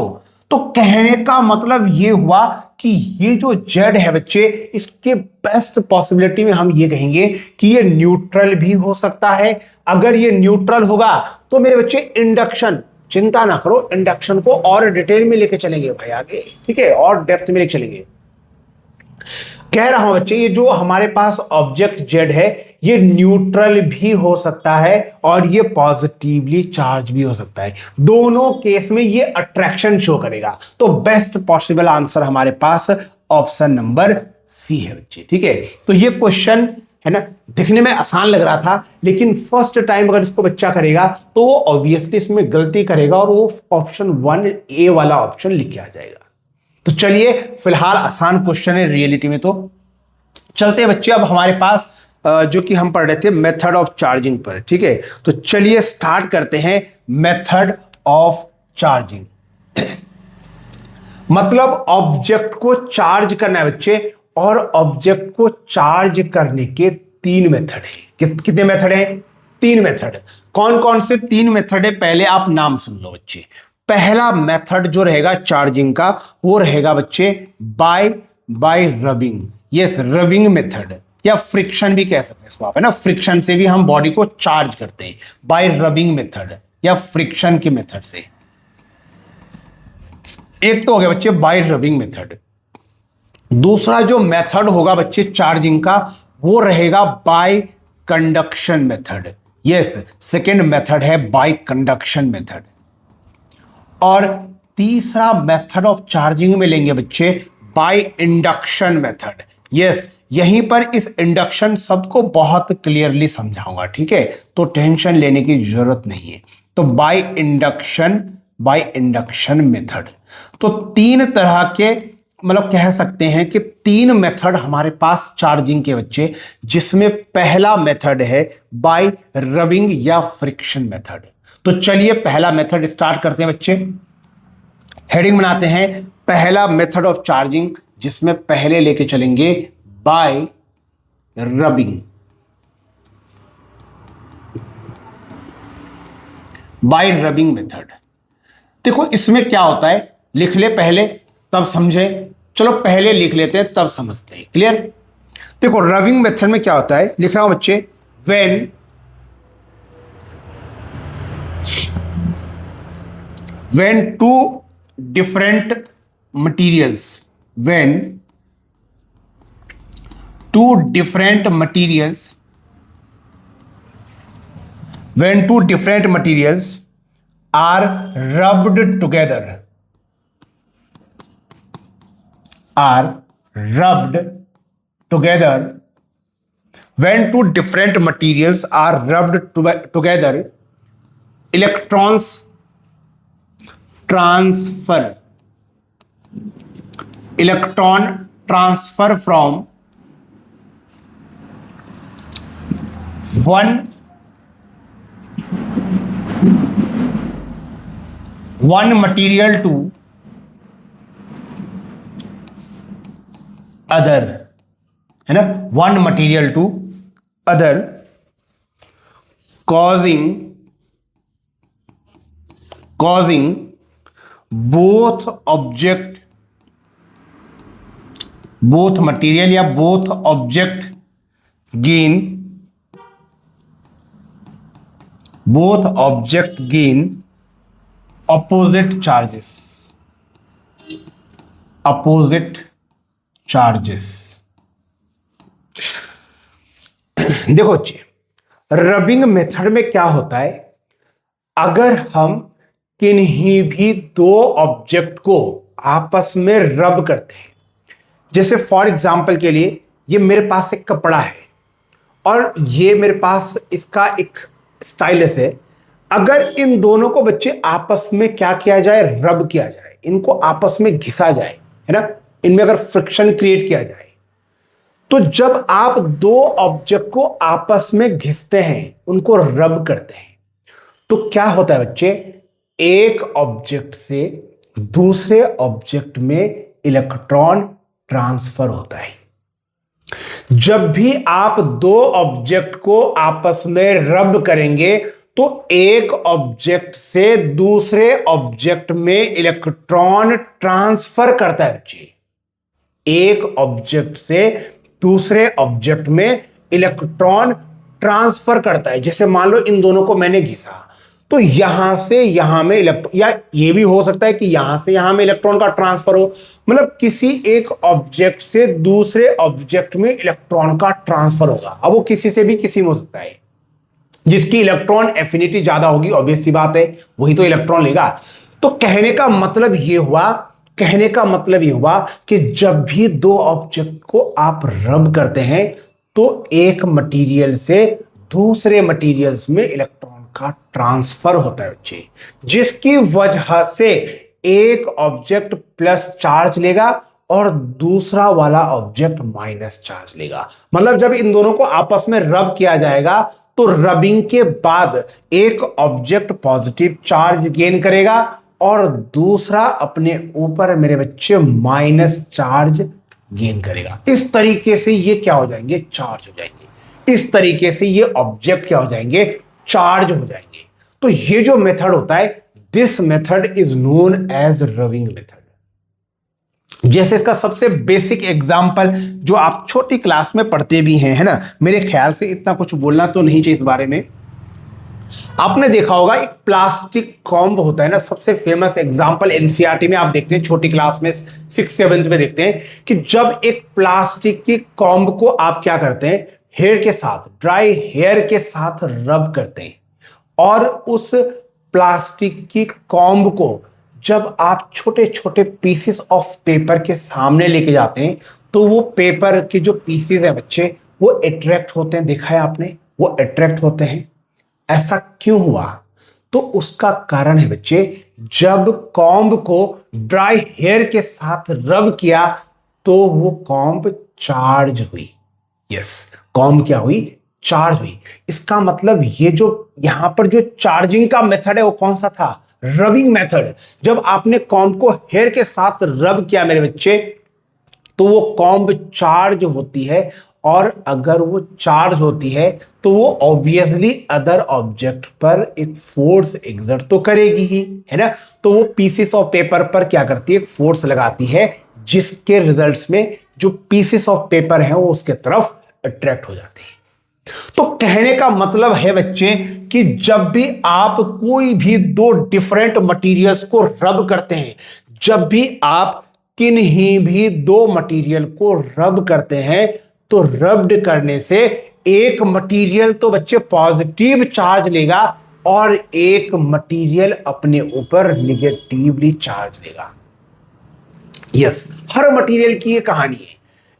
तो कहने का मतलब ये हुआ कि ये जो जेड है बच्चे इसके बेस्ट पॉसिबिलिटी में हम ये कहेंगे कि ये न्यूट्रल भी हो सकता है। अगर ये न्यूट्रल होगा तो मेरे बच्चे इंडक्शन, चिंता ना करो, इंडक्शन को और डिटेल में लेके चलेंगे भाई आगे, ठीक है, और डेप्थ में लेके चलेंगे। कह रहा हूं बच्चे ये जो हमारे पास ऑब्जेक्ट जेड है ये न्यूट्रल भी हो सकता है और ये पॉजिटिवली चार्ज भी हो सकता है, दोनों केस में ये अट्रैक्शन शो करेगा। तो बेस्ट पॉसिबल आंसर हमारे पास ऑप्शन नंबर सी है बच्चे, ठीक है। तो ये क्वेश्चन है ना दिखने में आसान लग रहा था, लेकिन फर्स्ट टाइम अगर इसको बच्चा करेगा तो वो ऑब्वियसली इसमें गलती करेगा और वो ऑप्शन 1A वाला ऑप्शन लिख के आ जाएगा। तो चलिए फिलहाल आसान क्वेश्चन है रियलिटी में। तो चलते हैं बच्चे अब हमारे पास जो कि हम पढ़ रहे थे मेथड ऑफ चार्जिंग पर, ठीक है। तो चलिए स्टार्ट करते हैं मेथड ऑफ चार्जिंग। मतलब ऑब्जेक्ट को चार्ज करना है बच्चे, और ऑब्जेक्ट को चार्ज करने के 3 मेथड है। कितने मेथड हैं? 3 मेथड। कौन कौन से 3 मेथड है पहले आप नाम सुन लो बच्चे। पहला मेथड जो रहेगा चार्जिंग का वो रहेगा बच्चे bye rubbing. Yes, rubbing method या फ्रिक्शन भी कह सकते हैं इसको आप, है ना, फ्रिक्शन से भी हम बॉडी को चार्ज करते हैं, बाय रबिंग मेथड या फ्रिक्शन के मेथड से। एक तो हो गया बच्चे बाय रबिंग मेथड। दूसरा जो मेथड होगा बच्चे चार्जिंग का वो रहेगा bye conduction method. Yes, second method है बाय कंडक्शन मेथड। और तीसरा मेथड ऑफ चार्जिंग में लेंगे बच्चे बाय इंडक्शन मेथड। यस, यहीं पर इस इंडक्शन शब्द को बहुत क्लियरली समझाऊंगा, ठीक है, तो टेंशन लेने की जरूरत नहीं है। तो बाय इंडक्शन मेथड, तो तीन तरह के, मतलब कह सकते हैं कि तीन मेथड हमारे पास चार्जिंग के बच्चे, जिसमें पहला मेथड है बाय रबिंग या फ्रिक्शन मेथड। तो चलिए पहला मेथड स्टार्ट करते हैं बच्चे। हेडिंग बनाते हैं पहला मेथड ऑफ चार्जिंग, जिसमें पहले लेके चलेंगे bye rubbing. Bye rubbing method. देखो इसमें क्या होता है, लिख ले पहले तब समझे। चलो पहले लिख लेते हैं तब समझते हैं। क्लियर? देखो रबिंग मेथड में क्या होता है, लिख रहा हूं बच्चे, when two different materials are rubbed together, when two different materials are rubbed together, electrons transfer from one material to other, है ना, one material to other, causing both material या both object gain opposite charges। देखो बच्चे, rubbing method में क्या होता है, अगर हम किन्हीं भी दो ऑब्जेक्ट को आपस में रब करते हैं, जैसे फॉर एग्जांपल के लिए ये मेरे पास एक कपड़ा है और ये मेरे पास इसका एक स्टाइलस है, अगर इन दोनों को बच्चे आपस में क्या किया जाए, रब किया जाए, इनको आपस में घिसा जाए, है ना, इनमें अगर फ्रिक्शन क्रिएट किया जाए, तो जब आप दो ऑब्जेक्ट को आपस में घिसते हैं, उनको रब करते हैं, तो क्या होता है बच्चे, एक ऑब्जेक्ट से दूसरे ऑब्जेक्ट में इलेक्ट्रॉन ट्रांसफर होता है। जब भी आप दो ऑब्जेक्ट को आपस में रब करेंगे तो एक ऑब्जेक्ट से दूसरे ऑब्जेक्ट में इलेक्ट्रॉन ट्रांसफर करता है बच्चे। एक ऑब्जेक्ट से दूसरे ऑब्जेक्ट में इलेक्ट्रॉन ट्रांसफर करता है। जैसे मान लो इन दोनों को मैंने घिसा, तो यहां से यहां में इलेक्ट्रॉन, या ये भी हो सकता है कि यहां से यहां में इलेक्ट्रॉन का ट्रांसफर हो, मतलब किसी एक ऑब्जेक्ट से दूसरे ऑब्जेक्ट में इलेक्ट्रॉन का ट्रांसफर होगा। अब वो किसी से भी किसी में हो सकता है, जिसकी इलेक्ट्रॉन एफिनिटी ज्यादा होगी, ऑब्वियस सी बात है, वही तो इलेक्ट्रॉन लेगा। तो कहने का मतलब ये हुआ कि जब भी दो ऑब्जेक्ट को आप रब करते हैं तो एक मटेरियल से दूसरे मटेरियल्स में इलेक्ट्रॉन का ट्रांसफर होता है बच्चे, जिसकी वजह से एक ऑब्जेक्ट प्लस चार्ज लेगा और दूसरा वाला ऑब्जेक्ट माइनस चार्ज लेगा। मतलब जब इन दोनों को आपस में रब किया जाएगा तो रबिंग के बाद एक ऑब्जेक्ट पॉजिटिव चार्ज गेन करेगा और दूसरा अपने ऊपर मेरे बच्चे माइनस चार्ज गेन करेगा। इस तरीके से ये क्या हो जाएंगे, चार्ज हो जाएंगे। इस तरीके से ये ऑब्जेक्ट क्या हो जाएंगे, चार्ज हो जाएंगे। तो ये जो मेथड होता है, this method is known as rubbing method. जैसे इसका सबसे बेसिक एग्जांपल जो आप छोटी क्लास में पढ़ते भी हैं, है ना, मेरे ख्याल से इतना कुछ बोलना तो नहीं चाहिए इस बारे में। आपने देखा होगा एक प्लास्टिक कॉम्ब होता है ना, सबसे फेमस एग्जांपल एनसीईआरटी में आप देखते हैं, छोटी क्लास में 6th-7th में देखते हैं कि जब एक प्लास्टिक की कॉम्ब को आप क्या करते हैं, हेयर के साथ, ड्राई हेयर के साथ रब करते हैं और उस प्लास्टिक की कॉम्ब को जब आप छोटे छोटे पीसेस ऑफ पेपर के सामने लेके जाते हैं तो वो पेपर के जो पीसेस हैं बच्चे वो अट्रैक्ट होते हैं, देखा है आपने, वो अट्रैक्ट होते हैं। ऐसा क्यों हुआ? तो उसका कारण है बच्चे, जब कॉम्ब को ड्राई हेयर के साथ रब किया तो वो कॉम्ब चार्ज हुई। यस, कॉम्ब क्या हुई? चार्ज हुई। इसका मतलब ये जो यहां पर जो चार्जिंग का मेथड है वो कौन सा था? Rubbing method. जब आपने कॉम्ब को हेयर के साथ रब किया मेरे बच्चे तो वो कॉम्ब चार्ज होती है, और अगर वो चार्ज होती है तो वो ऑब्वियसली अदर ऑब्जेक्ट पर एक फोर्स एग्जर्ट तो करेगी ही, है ना। तो वो पीसेस ऑफ पेपर पर क्या करती है? एक फोर्स लगाती है, जिसके रिजल्ट्स में जो पीसेस ऑफ पेपर हैं वो उसके तरफ अट्रैक्ट हो जाते हैं। तो कहने का मतलब है बच्चे कि जब भी आप कोई भी दो डिफरेंट मटेरियल्स को रब करते हैं, जब भी आप किन्हीं भी दो मटेरियल को रब करते हैं तो रब्ड करने से एक मटेरियल तो बच्चे पॉजिटिव चार्ज लेगा और एक मटेरियल अपने ऊपर निगेटिवली चार्ज लेगा। यस, हर मटेरियल की ये कहानी है,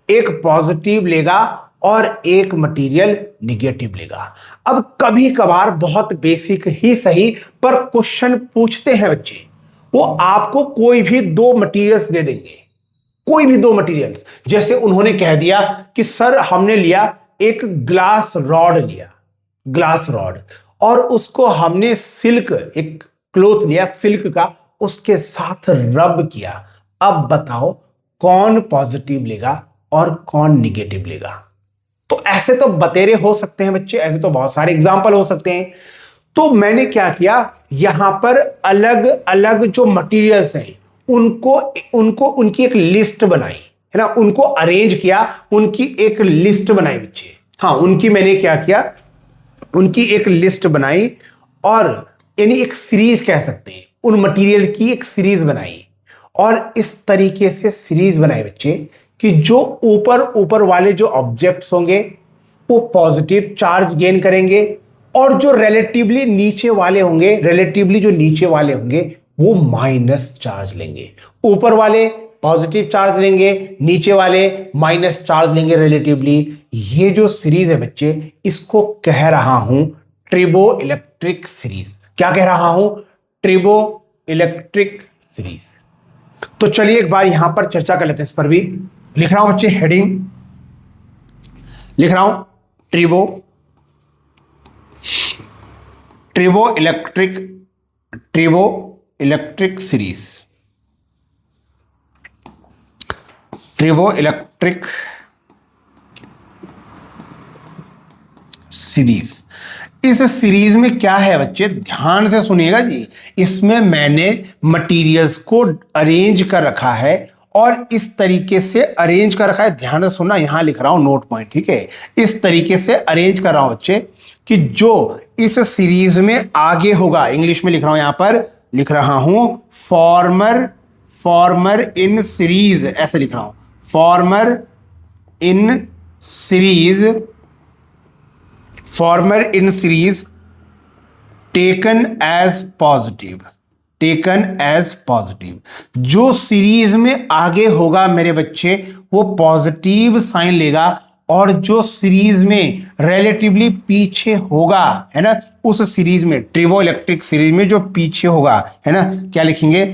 एक पॉजिटिव लेगा और एक मटेरियल निगेटिव लेगा। अब कभी कभार बहुत बेसिक ही सही पर क्वेश्चन पूछते हैं बच्चे, वो आपको कोई भी दो मटेरियल्स दे देंगे, कोई भी दो मटेरियल्स। जैसे उन्होंने कह दिया कि सर हमने लिया एक ग्लास रॉड लिया, ग्लास रॉड, और उसको हमने सिल्क, एक क्लोथ लिया सिल्क का, उसके साथ रब किया। अब बताओ कौन पॉजिटिव लेगा और कौन निगेटिव लेगा? तो ऐसे तो बतेरे हो सकते हैं बच्चे, ऐसे तो बहुत सारे एग्जाम्पल हो सकते हैं। तो मैंने क्या किया, यहां पर अलग अलग जो मटेरियल्स हैं उनको उनको उनकी एक लिस्ट बनाई, है ना, उनको अरेंज किया, उनकी एक लिस्ट बनाई बच्चे। हाँ, उनकी मैंने क्या किया, उनकी एक लिस्ट बनाई, और यानी एक सीरीज कह सकते हैं, उन मटेरियल की एक सीरीज बनाई। और इस तरीके से सीरीज बनाई बच्चे कि जो ऊपर ऊपर वाले जो ऑब्जेक्ट्स होंगे वो पॉजिटिव चार्ज गेन करेंगे, और जो रिलेटिवली नीचे वाले होंगे, रिलेटिवली जो नीचे वाले होंगे वो माइनस चार्ज लेंगे। ऊपर वाले पॉजिटिव चार्ज लेंगे, नीचे वाले माइनस चार्ज लेंगे रिलेटिवली। ये जो सीरीज है बच्चे, इसको कह रहा हूं ट्रिबो इलेक्ट्रिक सीरीज। क्या कह रहा हूं? ट्रिबो इलेक्ट्रिक सीरीज। तो चलिए एक बार यहां पर चर्चा कर लेते हैं इस पर भी। लिख रहा हूं बच्चे हेडिंग, लिख रहा हूं tribo, triboelectric, triboelectric series, triboelectric series. इस सीरीज में क्या है बच्चे, ध्यान से सुनिएगा जी। इसमें मैंने मटेरियल्स को अरेंज कर रखा है, और इस तरीके से अरेंज कर रखा है, ध्यान से सुनना, यहां लिख रहा हूं नोट पॉइंट, ठीक है। इस तरीके से अरेंज कर रहा हूं बच्चे कि जो इस सीरीज में आगे होगा, इंग्लिश में लिख रहा हूं, यहां पर लिख रहा हूं फॉर्मर, फॉर्मर इन सीरीज, ऐसे लिख रहा हूं, former in series, former in series taken as positive, taken as positive. जो सीरीज में आगे होगा मेरे बच्चे वो पॉजिटिव साइन लेगा, और जो सीरीज में रिलेटिवली पीछे होगा, है ना, उस सीरीज में, ट्रिबो इलेक्ट्रिक सीरीज में जो पीछे होगा, है ना, क्या लिखेंगे,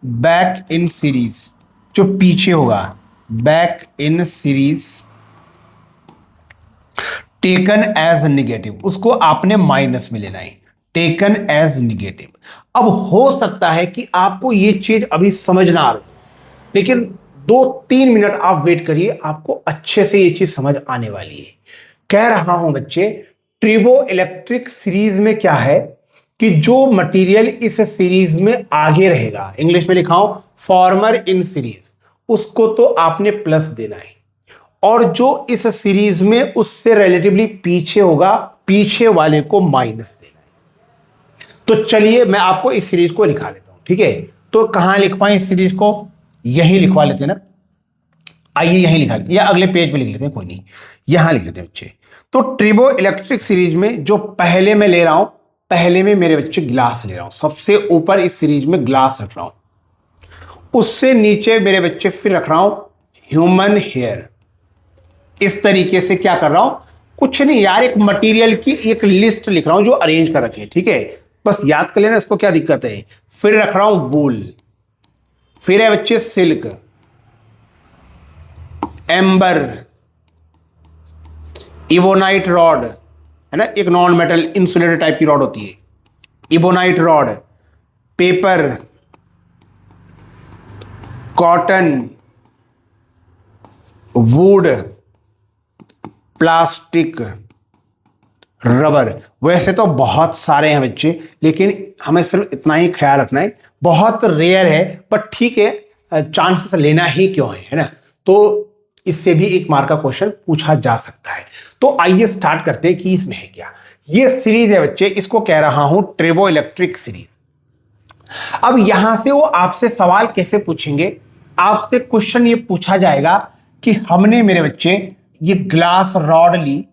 बैक इन सीरीज। जो पीछे होगा, back in series taken as negative, उसको आपने माइनस में लेना है, टेकन एज नेगेटिव। अब हो सकता है कि आपको ये चीज अभी समझ ना आ रही, लेकिन 2-3 मिनट आप वेट करिए, आपको अच्छे से ये चीज समझ आने वाली है। कह रहा हूं बच्चे, ट्रिबो इलेक्ट्रिक सीरीज में क्या है कि जो मटेरियल इस सीरीज में आगे रहेगा, इंग्लिश में लिखा हूं फॉर्मर इन सीरीज, उसको तो आपने प्लस देना है, और जो इस सीरीज में उससे रिलेटिवली पीछे होगा, पीछे वाले को माइनस देना है। तो चलिए मैं आपको इस सीरीज को लिखा लेता हूं, ठीक है। तो कहां लिखवाएं इस सीरीज को, यही लिखवा लेते हैं ना, आइए यहीं लिखा लेते हैं, या अगले पेज पे लिख लेते हैं, कोई नहीं, यहां लिख लेते हैं बच्चे। तो ट्रिबो इलेक्ट्रिक सीरीज में जो पहले मैं ले रहा हूं पहले में मेरे बच्चे ग्लास ले रहा हूं, सबसे ऊपर इस सीरीज में ग्लास रख रहा हूं, उससे नीचे मेरे बच्चे फिर रख रहा हूं ह्यूमन हेयर। इस तरीके से क्या कर रहा हूं, कुछ नहीं यार, एक मटेरियल की एक लिस्ट लिख रहा हूं जो अरेंज कर रखे, ठीक है, बस याद कर लेना, इसको क्या दिक्कत है। फिर रख रहा हूं वूल, फिर है बच्चे सिल्क, एम्बर, इबोनाइट रॉड, है ना, एक नॉन मेटल इंसुलेटर टाइप की रॉड होती है, ebonite rod, paper, cotton, would, plastic, rubber. वैसे तो बहुत सारे हैं बच्चे, लेकिन हमें सिर्फ इतना ही ख्याल रखना है, बहुत रेयर है, बट ठीक है, चांसेस लेना ही क्यों है ना। तो इससे भी एक मार्क का क्वेश्चन पूछा जा सकता है। तो आइए स्टार्ट करते हैं कि इसमें है क्या। ये सीरीज है बच्चे, इसको कह रहा हूं ट्रेबो इलेक्ट्रिक सीरीज। अब यहां से वो आपसे सवाल कैसे पूछेंगे, आपसे क्वेश्चन ये पूछा जाएगा कि हमने मेरे बच्चे ये ग्लास रॉड ली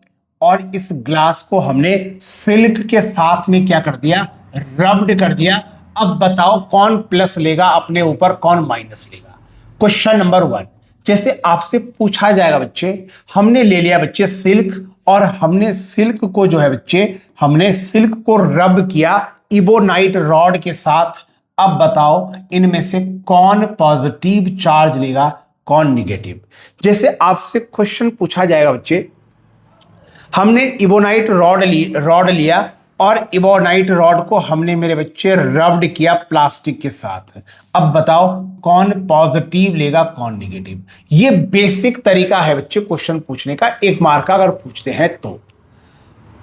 और इस ग्लास को हमने सिल्क के साथ में क्या कर दिया, रब्ड कर दिया। अब बताओ कौन प्लस लेगा अपने ऊपर, कौन माइनस लेगा। क्वेश्चन नंबर 1, जैसे आपसे पूछा जाएगा बच्चे, हमने ले लिया बच्चे सिल्क और हमने सिल्क को जो है बच्चे, हमने सिल्क को रब किया इबोनाइट रॉड के साथ। अब बताओ इनमें से कौन पॉजिटिव चार्ज लेगा, कौन निगेटिव। जैसे आपसे क्वेश्चन पूछा जाएगा बच्चे, हमने इबोनाइट रॉड लिया और इबोनाइट रॉड को हमने मेरे बच्चे रब्ड किया प्लास्टिक के साथ। अब बताओ कौन पॉजिटिव लेगा, कौन निगेटिव। ये बेसिक तरीका है बच्चे क्वेश्चन पूछने का, एक मार्क का अगर पूछते हैं तो।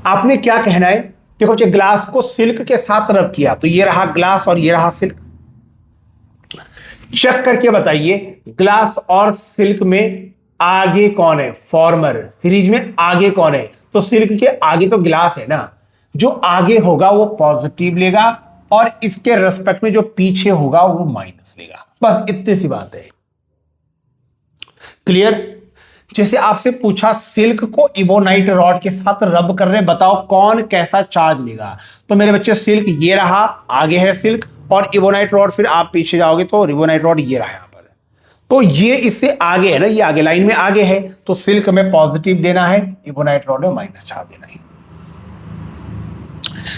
आपने क्या कहना है, देखो बच्चे, ग्लास को सिल्क के साथ रब किया, तो ये रहा ग्लास और ये रहा सिल्क। चेक करके बताइए ग्लास और सिल्क में आगे कौन है, फॉर्मर, सीरीज में आगे कौन है, तो सिल्क के आगे तो ग्लास है ना, जो आगे होगा वो पॉजिटिव लेगा और इसके रेस्पेक्ट में जो पीछे होगा वो माइनस लेगा। बस इतनी सी बात है, क्लियर। जैसे आपसे पूछा सिल्क को इबोनाइट रॉड के साथ रब कर रहे, बताओ कौन कैसा चार्ज लेगा। तो मेरे बच्चे सिल्क ये रहा, आगे है सिल्क, और इबोनाइट रॉड फिर आप पीछे जाओगे तो इबोनाइट रॉड ये रहा यहां पर, तो ये इससे आगे है ना, ये आगे लाइन में आगे है, तो सिल्क में पॉजिटिव देना है, इबोनाइट रॉड में माइनस चार्ज देना है।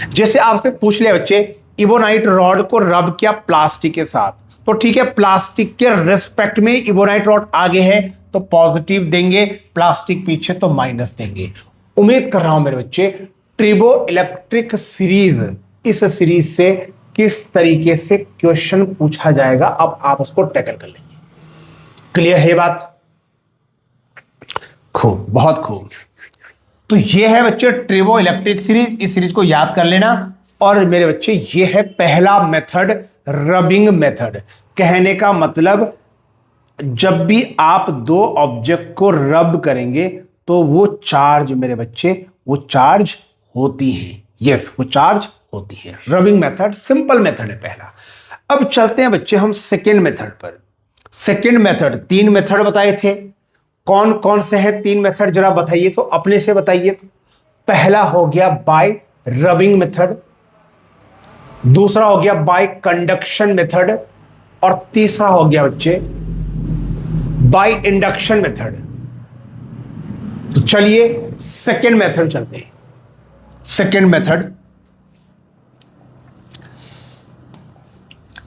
जैसे आपसे पूछ लिया बच्चे, इबोनाइट रॉड को रब किया प्लास्टिक के साथ, तो ठीक है, प्लास्टिक के रेस्पेक्ट में इबोनाइट रॉड आगे है तो पॉजिटिव देंगे, प्लास्टिक पीछे तो माइनस देंगे। उम्मीद कर रहा हूं मेरे बच्चे ट्रिबो इलेक्ट्रिक सीरीज, इस सीरीज से किस तरीके से क्वेश्चन पूछा जाएगा अब आप उसको टैकल कर लेंगे। क्लियर है बात? खूब, बहुत खूब। तो ये है बच्चे ट्रिबो इलेक्ट्रिक सीरीज, इस सीरीज को याद कर लेना। और मेरे बच्चे ये है पहला मेथड, रबिंग मेथड। कहने का मतलब जब भी आप दो ऑब्जेक्ट को रब करेंगे तो वो चार्ज मेरे बच्चे, वो चार्ज होती है, यस वो चार्ज होती है। रबिंग मेथड सिंपल मेथड है पहला। अब चलते हैं बच्चे हम सेकेंड मेथड पर। सेकेंड मेथड, 3 मेथड बताए थे, कौन कौन से हैं 3 मेथड जरा बताइए तो, अपने से बताइए तो। पहला हो गया बाय रबिंग मेथड, दूसरा हो गया बाय कंडक्शन मेथड, और तीसरा हो गया बच्चे बाय इंडक्शन मेथड। तो चलिए सेकेंड मेथड चलते हैं। सेकेंड मेथड,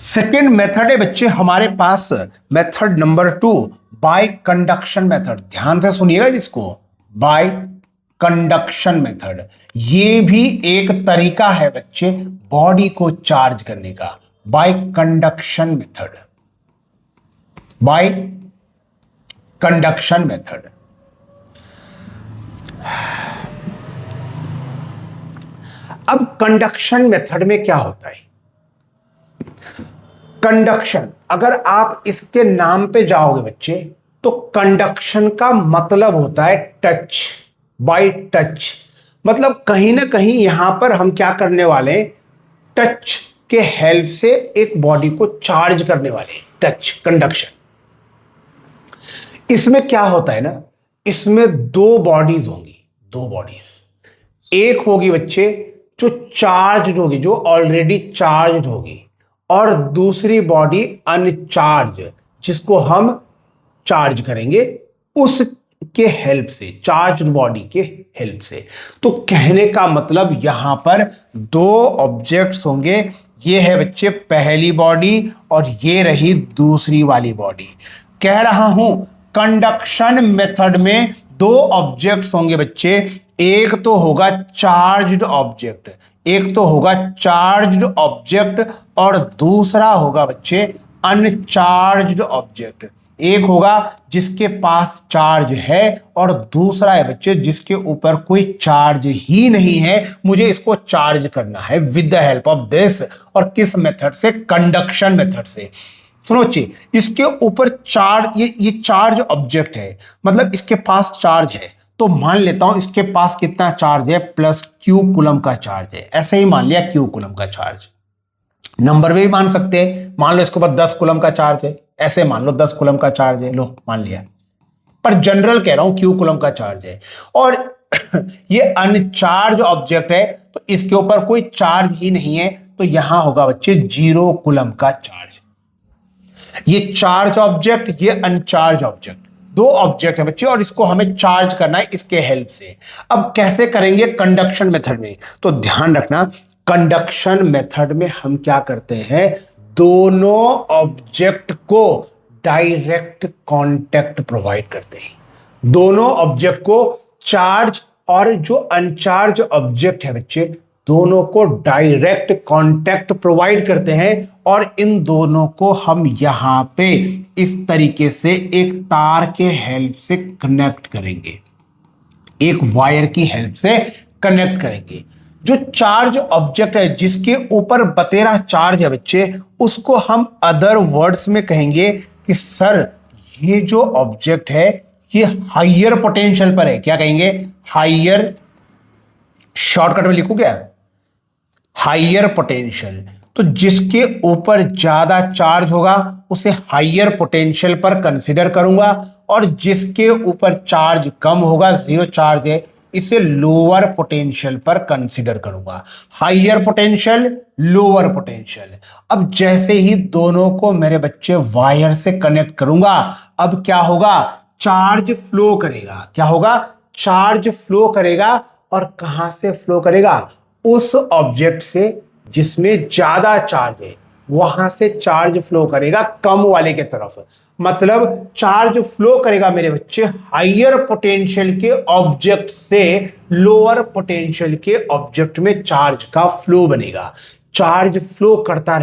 सेकेंड मेथड है बच्चे हमारे पास method number 2, by conduction method. ध्यान से सुनिएगा इसको, बाय कंडक्शन मेथड। ये भी एक तरीका है बच्चे बॉडी को चार्ज करने का, bye conduction method, bye conduction method. अब कंडक्शन मेथड में क्या होता है, कंडक्शन, अगर आप इसके नाम पे जाओगे बच्चे तो कंडक्शन का मतलब होता है टच, बाय टच। मतलब कहीं ना कहीं यहां पर हम क्या करने वाले हैं, टच के हेल्प से एक बॉडी को चार्ज करने वाले हैं, टच, कंडक्शन। इसमें क्या होता है ना, इसमें 2 बॉडीज होंगी, 2 बॉडीज। एक होगी बच्चे जो चार्ज होगी, जो ऑलरेडी चार्ज होगी, और दूसरी बॉडी अनचार्ज जिसको हम चार्ज करेंगे उसके हेल्प से, चार्ज बॉडी के हेल्प से। तो कहने का मतलब यहां पर दो ऑब्जेक्ट्स होंगे, ये है बच्चे पहली बॉडी और ये रही दूसरी वाली बॉडी। कह रहा हूं कंडक्शन मेथड में दो ऑब्जेक्ट्स होंगे बच्चे, एक तो होगा चार्ज्ड ऑब्जेक्ट, एक तो होगा चार्ज्ड ऑब्जेक्ट और दूसरा होगा बच्चे अनचार्ज्ड ऑब्जेक्ट। एक होगा जिसके पास चार्ज है और दूसरा है बच्चे जिसके ऊपर कोई चार्ज ही नहीं है, मुझे इसको चार्ज करना है with the help of this. और किस मेथड से? कंडक्शन मेथड से। सुनो बच्चे, इसके ऊपर चार्ज, ये चार्ज ऑब्जेक्ट है, मतलब इसके पास चार्ज है, तो मान लेता हूं इसके पास कितना चार्ज है, प्लस क्यू कूलम का चार्ज है। ऐसे ही मान लिया क्यू कूलम का चार्ज। नंबर में भी मान सकते हैं, मान लो इसके ऊपर 10 कूलम का चार्ज है, ऐसे मान लो 10 कूलम का चार्ज है, लो मान लिया, पर जनरल कह रहा हूं क्यू कूलम का चार्ज है और ये अनचार्ज ऑब्जेक्ट है, तो इसके ऊपर कोई चार्ज ही नहीं है, तो यहां होगा बच्चे 0 कूलम का चार्ज। ये चार्ज ऑब्जेक्ट, ये अनचार्ज ऑब्जेक्ट, दो ऑब्जेक्ट है बच्चे और इसको हमें चार्ज करना है इसके हेल्प से। अब कैसे करेंगे? कंडक्शन मेथड में। तो ध्यान रखना, कंडक्शन मेथड में हम क्या करते हैं, दोनों ऑब्जेक्ट को डायरेक्ट कांटेक्ट प्रोवाइड करते हैं। दोनों ऑब्जेक्ट को, चार्ज और जो अनचार्ज ऑब्जेक्ट है बच्चे, दोनों को डायरेक्ट कांटेक्ट प्रोवाइड करते हैं और इन दोनों को हम यहां पे इस तरीके से एक तार के हेल्प से कनेक्ट करेंगे, एक वायर की हेल्प से कनेक्ट करेंगे। जो चार्ज ऑब्जेक्ट है जिसके ऊपर बतेरा चार्ज है बच्चे, उसको हम अदर वर्ड्स में कहेंगे कि सर ये जो ऑब्जेक्ट है ये हायर पोटेंशियल पर है। क्या कहेंगे? हायर, शॉर्टकट में लिखू क्या? Higher potential. तो जिसके ऊपर ज्यादा चार्ज होगा उसे हायर पोटेंशियल पर कंसीडर करूंगा और जिसके ऊपर चार्ज कम होगा, जीरो चार्ज है, इसे लोअर पोटेंशियल पर कंसीडर करूंगा। Higher potential, lower potential. अब जैसे ही दोनों को मेरे बच्चे वायर से कनेक्ट करूंगा, अब क्या होगा? चार्ज फ्लो करेगा। क्या होगा? चार्ज फ्लो करेगा। और कहां से फ्लो करेगा? उस ऑब्जेक्ट से जिसमें ज्यादा चार्ज है वहां से चार्ज फ्लो करेगा कम वाले के तरफ। मतलब चार्ज फ्लो करेगा मेरे बच्चे हायर पोटेंशियल के ऑब्जेक्ट से लोअर पोटेंशियल के ऑब्जेक्ट में चार्ज का फ्लो बनेगा। चार्ज फ्लो करता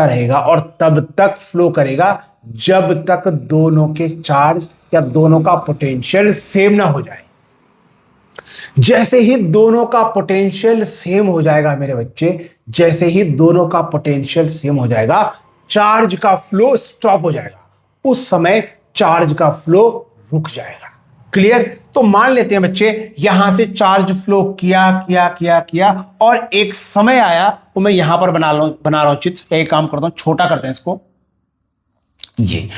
रहेगा और तब तक फ्लो करेगा जब तक दोनों के चार्ज या दोनों का पोटेंशियल सेम ना हो जाए। जैसे ही दोनों का पोटेंशियल सेम हो जाएगा मेरे बच्चे, जैसे ही दोनों का पोटेंशियल सेम हो जाएगा, चार्ज का फ्लो स्टॉप हो जाएगा। उस समय चार्ज का फ्लो रुक जाएगा। क्लियर? तो मान लेते हैं बच्चे यहां से चार्ज फ्लो किया और एक समय आया, तो मैं यहां पर बना रहा हूं चित्र। एक काम करता हूं, छोटा करते हैं इसको। ये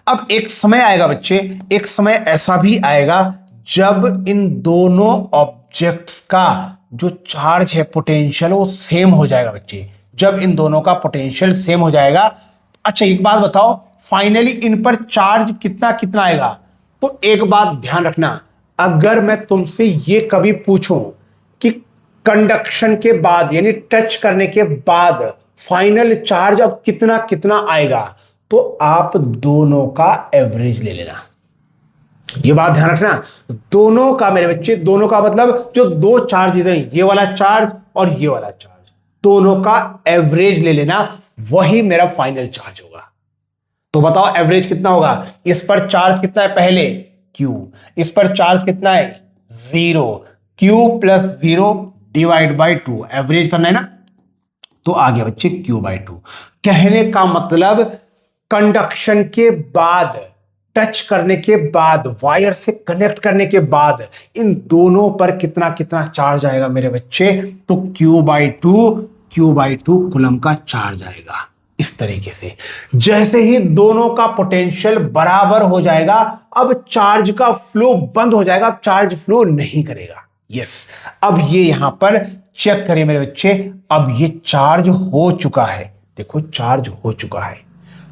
अब एक समय आएगा बच्चे, एक समय ऐसा भी आएगा जब इन दोनों ऑब्जेक्ट्स का जो चार्ज है, पोटेंशियल, वो सेम हो जाएगा बच्चे। जब इन दोनों का पोटेंशियल सेम हो जाएगा, अच्छा एक बात बताओ, फाइनली इन पर चार्ज कितना कितना आएगा? तो एक बात ध्यान रखना, अगर मैं तुमसे ये कभी पूछूं कि कंडक्शन के बाद यानी टच करने के बाद फाइनल चार्ज अब कितना कितना आएगा, तो आप दोनों का एवरेज ले लेना। ये बात ध्यान रखना, दोनों का मेरे बच्चे, दोनों का मतलब जो दो चार्जेस हैं, ये वाला चार्ज और ये वाला चार्ज, दोनों का एवरेज ले लेना, वही मेरा फाइनल चार्ज होगा। तो बताओ एवरेज कितना होगा? इस पर चार्ज कितना है पहले? Q। इस पर चार्ज कितना है? 0। Q + 0 / 2 एवरेज करना है ना, तो आ गया बच्चे Q/2। कहने का मतलब कंडक्शन के बाद, टच करने के बाद, वायर से कनेक्ट करने के बाद इन दोनों पर कितना कितना चार्ज आएगा मेरे बच्चे? तो Q/2 कूलम का चार्ज आएगा। इस तरीके से जैसे ही दोनों का पोटेंशियल बराबर हो जाएगा, अब चार्ज का फ्लो बंद हो जाएगा, चार्ज फ्लो नहीं करेगा। यस, अब ये यहां पर चेक करिए मेरे बच्चे, अब ये चार्ज हो चुका है, देखो चार्ज हो चुका है।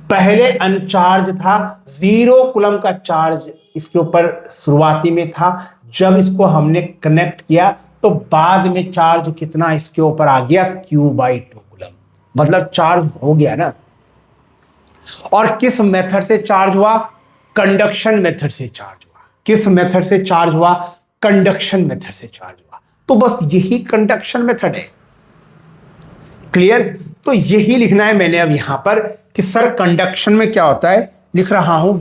पहले अनचार्ज था, 0 कूलम का चार्ज इसके ऊपर शुरुआती में था, जब इसको हमने कनेक्ट किया तो बाद में चार्ज कितना इसके ऊपर आ गया, Q/2 कूलम, मतलब चार्ज हो गया ना। और किस मेथड से चार्ज हुआ, कंडक्शन मेथड से चार्ज हुआ। किस मेथड से चार्ज हुआ, कंडक्शन मेथड से चार्ज हुआ। तो बस यही कंडक्शन मेथड है, क्लियर। तो यही लिखना है मैंने अब यहां पर कि सर कंडक्शन में क्या होता है, लिख रहा हूं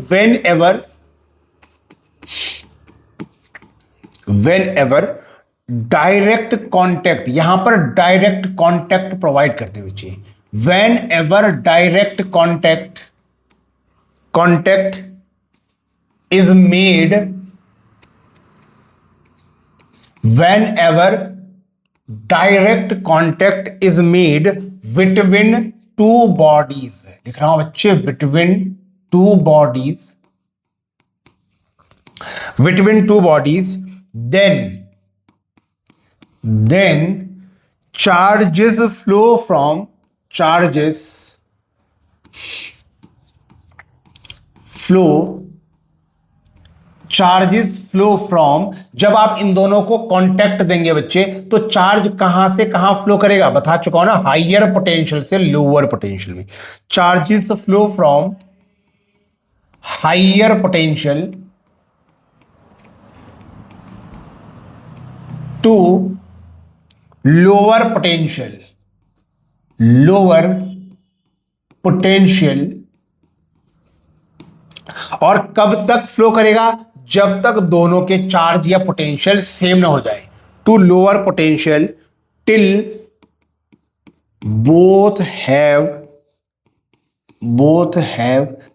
वेन एवर डायरेक्ट कॉन्टैक्ट, यहां पर डायरेक्ट कॉन्टैक्ट प्रोवाइड करते हुए चाहिए, when ever direct contact is made, whenever direct contact is made between two bodies, लिख रहा हूं बच्चे, between two bodies, then charges flow from जब आप इन दोनों को कांटेक्ट देंगे बच्चे, तो चार्ज कहां से कहां फ्लो करेगा, बता चुका हूं ना, हाइयर पोटेंशियल से लोअर पोटेंशियल में। Charges flow from higher potential to lower potential, और कब तक फ्लो करेगा, जब तक दोनों के चार्ज या पोटेंशियल सेम ना हो जाए, to lower potential till both have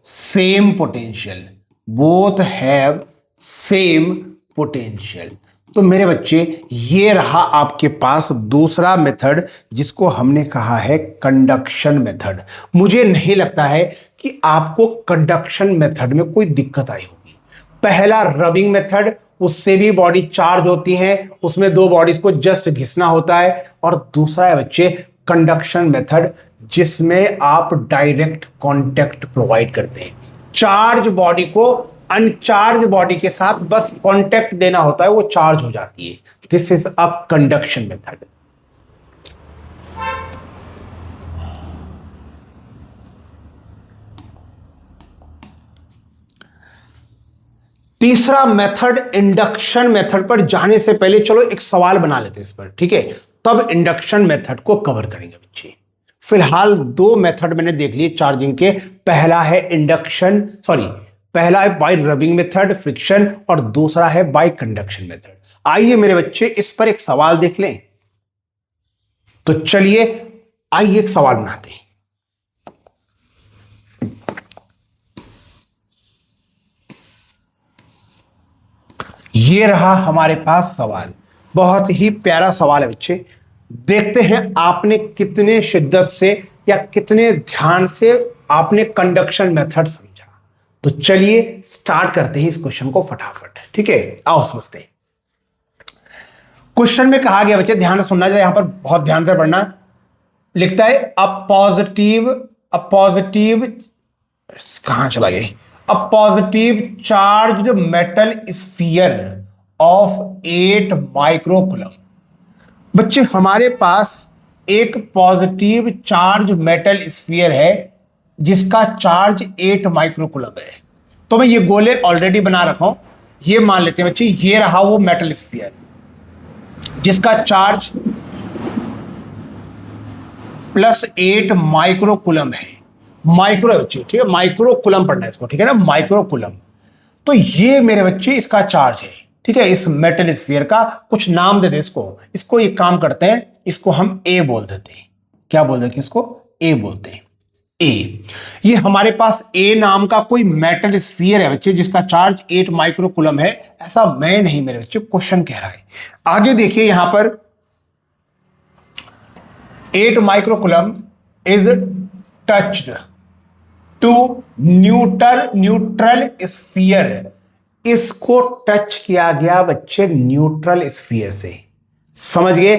same potential. तो मेरे बच्चे ये रहा आपके पास दूसरा मेथड, जिसको हमने कहा है कंडक्शन मेथड। मुझे नहीं लगता है कि आपको कंडक्शन मेथड में कोई दिक्कत आई होगी। पहला रबिंग मेथड, उससे भी बॉडी चार्ज होती है, उसमें दो बॉडीज को जस्ट घिसना होता है, और दूसरा है बच्चे कंडक्शन मेथड, जिसमें आप डायरेक्ट कांटेक्ट प्रोवाइड करते हैं। चार्ज बॉडी को अनचार्ज बॉडी के साथ बस कांटेक्ट देना होता है, वो चार्ज हो जाती है। This is a conduction method. तीसरा मेथड इंडक्शन मेथड पर जाने से पहले चलो एक सवाल बना लेते हैं इस पर, ठीक है, तब इंडक्शन मेथड को कवर करेंगे बच्चे। फिलहाल दो मेथड मैंने देख लिए चार्जिंग के, पहला है बाय रबिंग मेथड फ्रिक्शन, और दूसरा है बाय कंडक्शन मेथड। आइए मेरे बच्चे इस पर एक सवाल देख लें। तो चलिए आइए एक सवाल बनाते हैं। ये रहा हमारे पास सवाल, बहुत ही प्यारा सवाल है बच्चे। देखते हैं आपने कितने शिद्दत से या कितने ध्यान से आपने कंडक्शन मेथड समझा। तो चलिए स्टार्ट करते हैं इस क्वेश्चन को फटाफट, ठीक है, आओ समझते हैं। क्वेश्चन में कहा गया बच्चे, ध्यान से सुनना चाहिए, यहां पर बहुत ध्यान से पढ़ना। लिखता है अ पॉजिटिव कहां चला गया, a positive charged metal sphere of 8 microcoulomb. बच्चे हमारे पास एक पॉजिटिव चार्ज मेटल स्फीयर है जिसका चार्ज 8 माइक्रोकूलम है। तो मैं ये गोले ऑलरेडी बना रखा हूं, ये मान लेते हैं बच्चे, ये रहा वो मेटल स्फीयर जिसका चार्ज +8 माइक्रोकूलम है। माइक्रो बच्चे, ठीक है, माइक्रोकूलम पढ़ना है इसको, ठीक है ना, माइक्रोकूलम। तो ये मेरे बच्चे इसका चार्ज है, ठीक है, इस मेटल स्फीयर का कुछ नाम दे दे इसको एक काम करते हैं, इसको हम ए बोल देते हैं। क्या बोल देते हैं इसको, ए बोलते हैं, ए। ये हमारे पास ए नाम का कोई मेटल स्फीयर है बच्चे जिसका चार्ज 8 माइक्रोकूलम है। ऐसा मैं नहीं मेरे बच्चे, क्वेश्चन कह रहा है। आगे देखिए यहां पर 8 microcoulomb is touched to neutral sphere. इसको टच किया गया बच्चे न्यूट्रल स्फीयर से, समझ गए,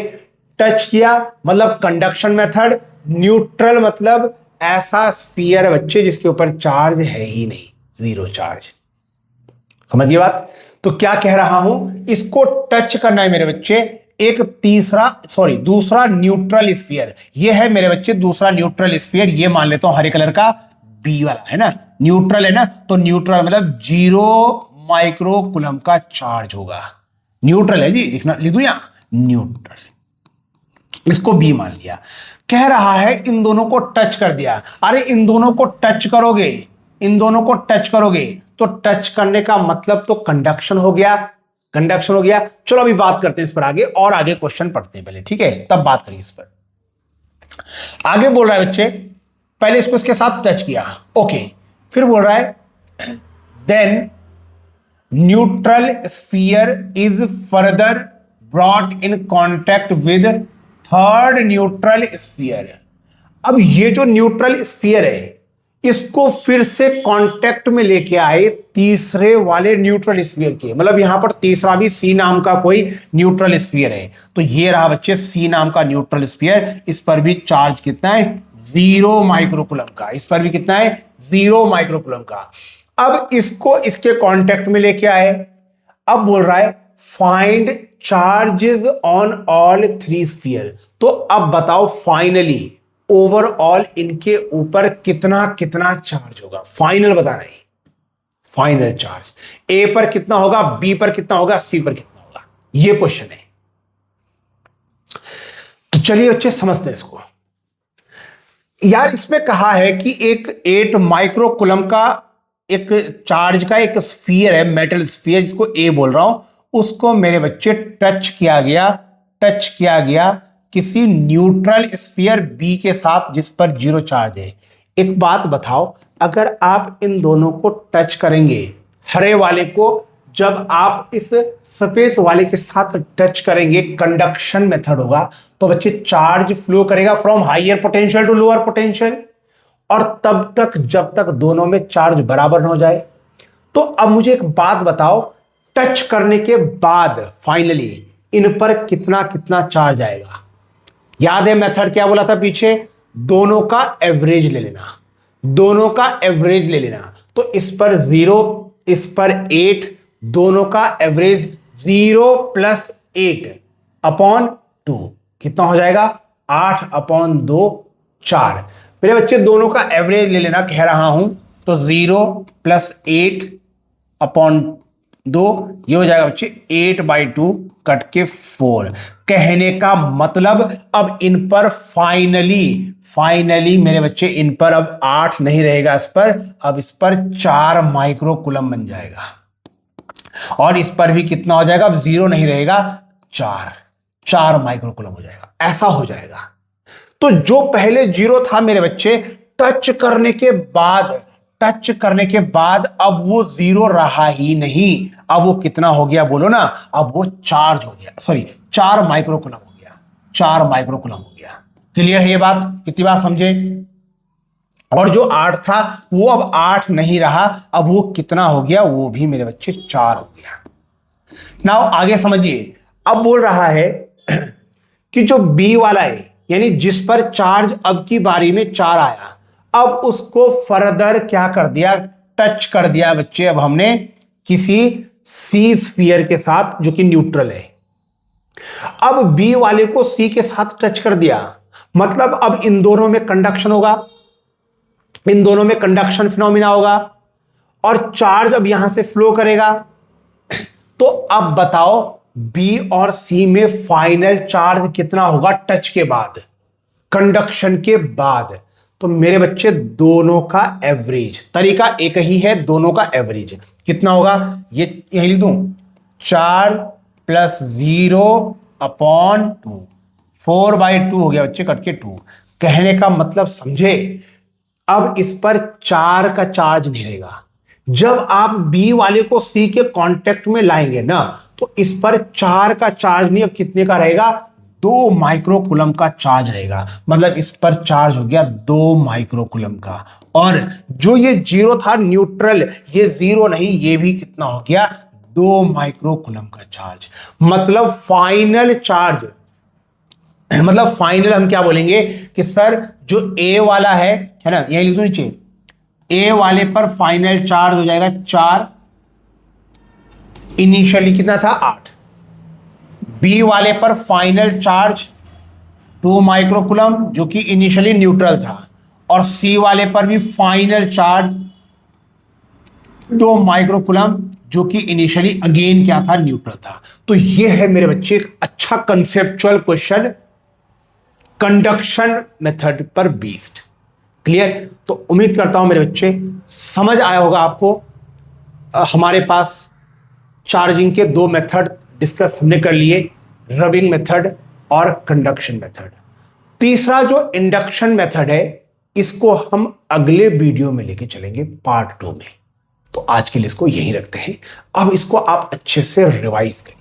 टच किया मतलब कंडक्शन मेथड, न्यूट्रल मतलब ऐसा स्फीयर है बच्चे जिसके ऊपर चार्ज है ही नहीं, जीरो चार्ज। समझिए बात। तो क्या कह रहा हूं, इसको टच करना है मेरे बच्चे एक दूसरा न्यूट्रल स्फीयर। ये है मेरे बच्चे दूसरा न्यूट्रल स्फीयर, ये मान लेता हूं हरे कलर का बी वाला है ना, न्यूट्रल है ना, तो न्यूट्रल मतलब 0 माइक्रो कूलम का चार्ज होगा। न्यूट्रल है जी, लिखना लिख दूं यहां न्यूट्रल, इसको बी मान लिया। कह रहा है इन दोनों को टच कर दिया। अरे इन दोनों को टच करोगे, इन दोनों को टच करोगे तो टच करने का मतलब तो कंडक्शन हो गया, कंडक्शन हो गया। चलो अभी बात करते हैं इस पर आगे, और आगे क्वेश्चन पढ़ते हैं पहले, ठीक है, तब बात करेंगे इस पर। आगे बोल रहा है बच्चे, पहले इसको इसके साथ टच किया, ओके, फिर बोल रहा है then neutral sphere is further brought in contact with third neutral sphere. अब ये जो न्यूट्रल स्फीयर है इसको फिर से कांटेक्ट में लेके आए तीसरे वाले न्यूट्रल स्फीयर के, मतलब यहां पर तीसरा भी सी नाम का कोई न्यूट्रल स्फीयर है। तो ये रहा बच्चे सी नाम का न्यूट्रल स्फीयर, इस पर भी चार्ज कितना है 0 माइक्रोकूलम का, इस पर भी कितना है 0 माइक्रोकूलम का। अब इसको इसके कांटेक्ट में लेके आए, अब बोल रहा है find charges on all 3 sphere. तो अब बताओ फाइनली ओवरऑल इनके ऊपर कितना कितना चार्ज होगा, फाइनल बताना है, फाइनल चार्ज ए पर कितना होगा, बी पर कितना होगा, सी पर कितना होगा, ये क्वेश्चन है। तो चलिए बच्चे समझते हैं इसको। यार इसमें कहा है कि एक 8 माइक्रोकूलम का एक चार्ज का एक स्फीयर है, मेटल स्फीयर जिसको ए बोल रहा हूं, उसको मेरे बच्चे टच किया गया किसी न्यूट्रल स्फीयर बी के साथ जिस पर 0 चार्ज है। एक बात बताओ, अगर आप इन दोनों को टच करेंगे, हरे वाले को जब आप इस सफेद वाले के साथ टच करेंगे, कंडक्शन मेथड होगा, तो बच्चे चार्ज फ्लो करेगा from higher potential to lower potential, और तब तक जब तक दोनों में चार्ज बराबर न हो जाए। तो अब मुझे एक बात बताओ, टच करने के बाद फाइनली इन पर कितना कितना चार्ज आएगा। याद है मेथड क्या बोला था पीछे, दोनों का एवरेज ले लेना, दोनों का एवरेज ले लेना। तो इस पर 0, इस पर 8, दोनों का एवरेज 0 + 8 अपॉन 2 कितना हो जाएगा 8 अपॉन 2 4। मेरे बच्चे दोनों का एवरेज ले लेना कह रहा हूं, तो 0 + 8 अपॉन 2 ये हो जाएगा बच्चे 8/2 कट के 4। कहने का मतलब अब इन पर फाइनली मेरे बच्चे इन पर अब 8 नहीं रहेगा, इस पर अब इस पर 4 माइक्रोकूलम बन जाएगा, और इस पर भी कितना हो जाएगा, अब 0 नहीं रहेगा, 4 माइक्रोकूलम हो जाएगा, ऐसा हो जाएगा। तो जो पहले 0 था मेरे बच्चे, टच करने के बाद अब वो 0 रहा ही नहीं, अब वो कितना हो गया बोलो ना, अब वो चार्ज हो गया, सॉरी 4 माइक्रोकूलम हो गया, 4 माइक्रोकूलम हो गया। क्लियर है ये बात, इतनी बात समझे। और जो 8 था वो अब 8 नहीं रहा, अब वो कितना हो गया, वो भी मेरे बच्चे 4 हो गया। नाउ आगे समझिए, अब बोल रहा है कि जो बी वाला है, यानी जिस पर चार्ज अब की बारी में 4 आया, अब उसको फर्दर क्या कर दिया, टच कर दिया बच्चे अब हमने किसी सी स्फीयर के साथ जो कि न्यूट्रल है। अब बी वाले को सी के साथ टच कर दिया, मतलब अब इन दोनों में कंडक्शन होगा, इन दोनों में कंडक्शन फिनोमिना होगा, और चार्ज अब यहां से फ्लो करेगा। तो अब बताओ बी और सी में फाइनल चार्ज कितना होगा टच के बाद, कंडक्शन के बाद। तो मेरे बच्चे दोनों का एवरेज, तरीका एक ही है, दोनों का एवरेज कितना होगा, ये यही लिख दूं 4 + 0 अपॉन 2, 4/2 हो गया बच्चे कट के 2। कहने का मतलब समझे, अब इस पर 4 का चार्ज नहीं रहेगा। जब आप बी वाले को सी के कांटेक्ट में लाएंगे ना, तो इस पर 4 का चार्ज नहीं, अब कितने का रहेगा, 2 माइक्रोकूलम का चार्ज रहेगा। मतलब इस पर चार्ज हो गया 2 माइक्रोकूलम का, और जो ये 0 था न्यूट्रल, ये 0 नहीं, ये भी कितना हो गया 2 माइक्रोकूलम का चार्ज। मतलब फाइनल चार्ज मतलब फाइनल हम क्या बोलेंगे कि सर जो ए वाला है ना, यही लिख दो नीचे, ए वाले पर फाइनल चार्ज हो जाएगा 4, इनिशियली कितना था 8। बी वाले पर फाइनल चार्ज 2 माइक्रोकुलम जो कि इनिशियली न्यूट्रल था, और सी वाले पर भी फाइनल चार्ज 2 माइक्रोकुलम जो कि इनिशियली अगेन क्या था, न्यूट्रल था। तो ये है मेरे बच्चे एक अच्छा कंसेप्चुअल क्वेश्चन कंडक्शन मेथड पर बेस्ड। क्लियर? तो उम्मीद करता हूं मेरे बच्चे समझ आया होगा आपको। हमारे पास चार्जिंग के 2 मेथड डिस्कस हमने कर लिए, रबिंग मेथड और कंडक्शन मेथड। तीसरा जो इंडक्शन मेथड है, इसको हम अगले वीडियो में लेके चलेंगे पार्ट 2 में। तो आज के लिए इसको यहीं रखते हैं। अब इसको आप अच्छे से रिवाइज करें।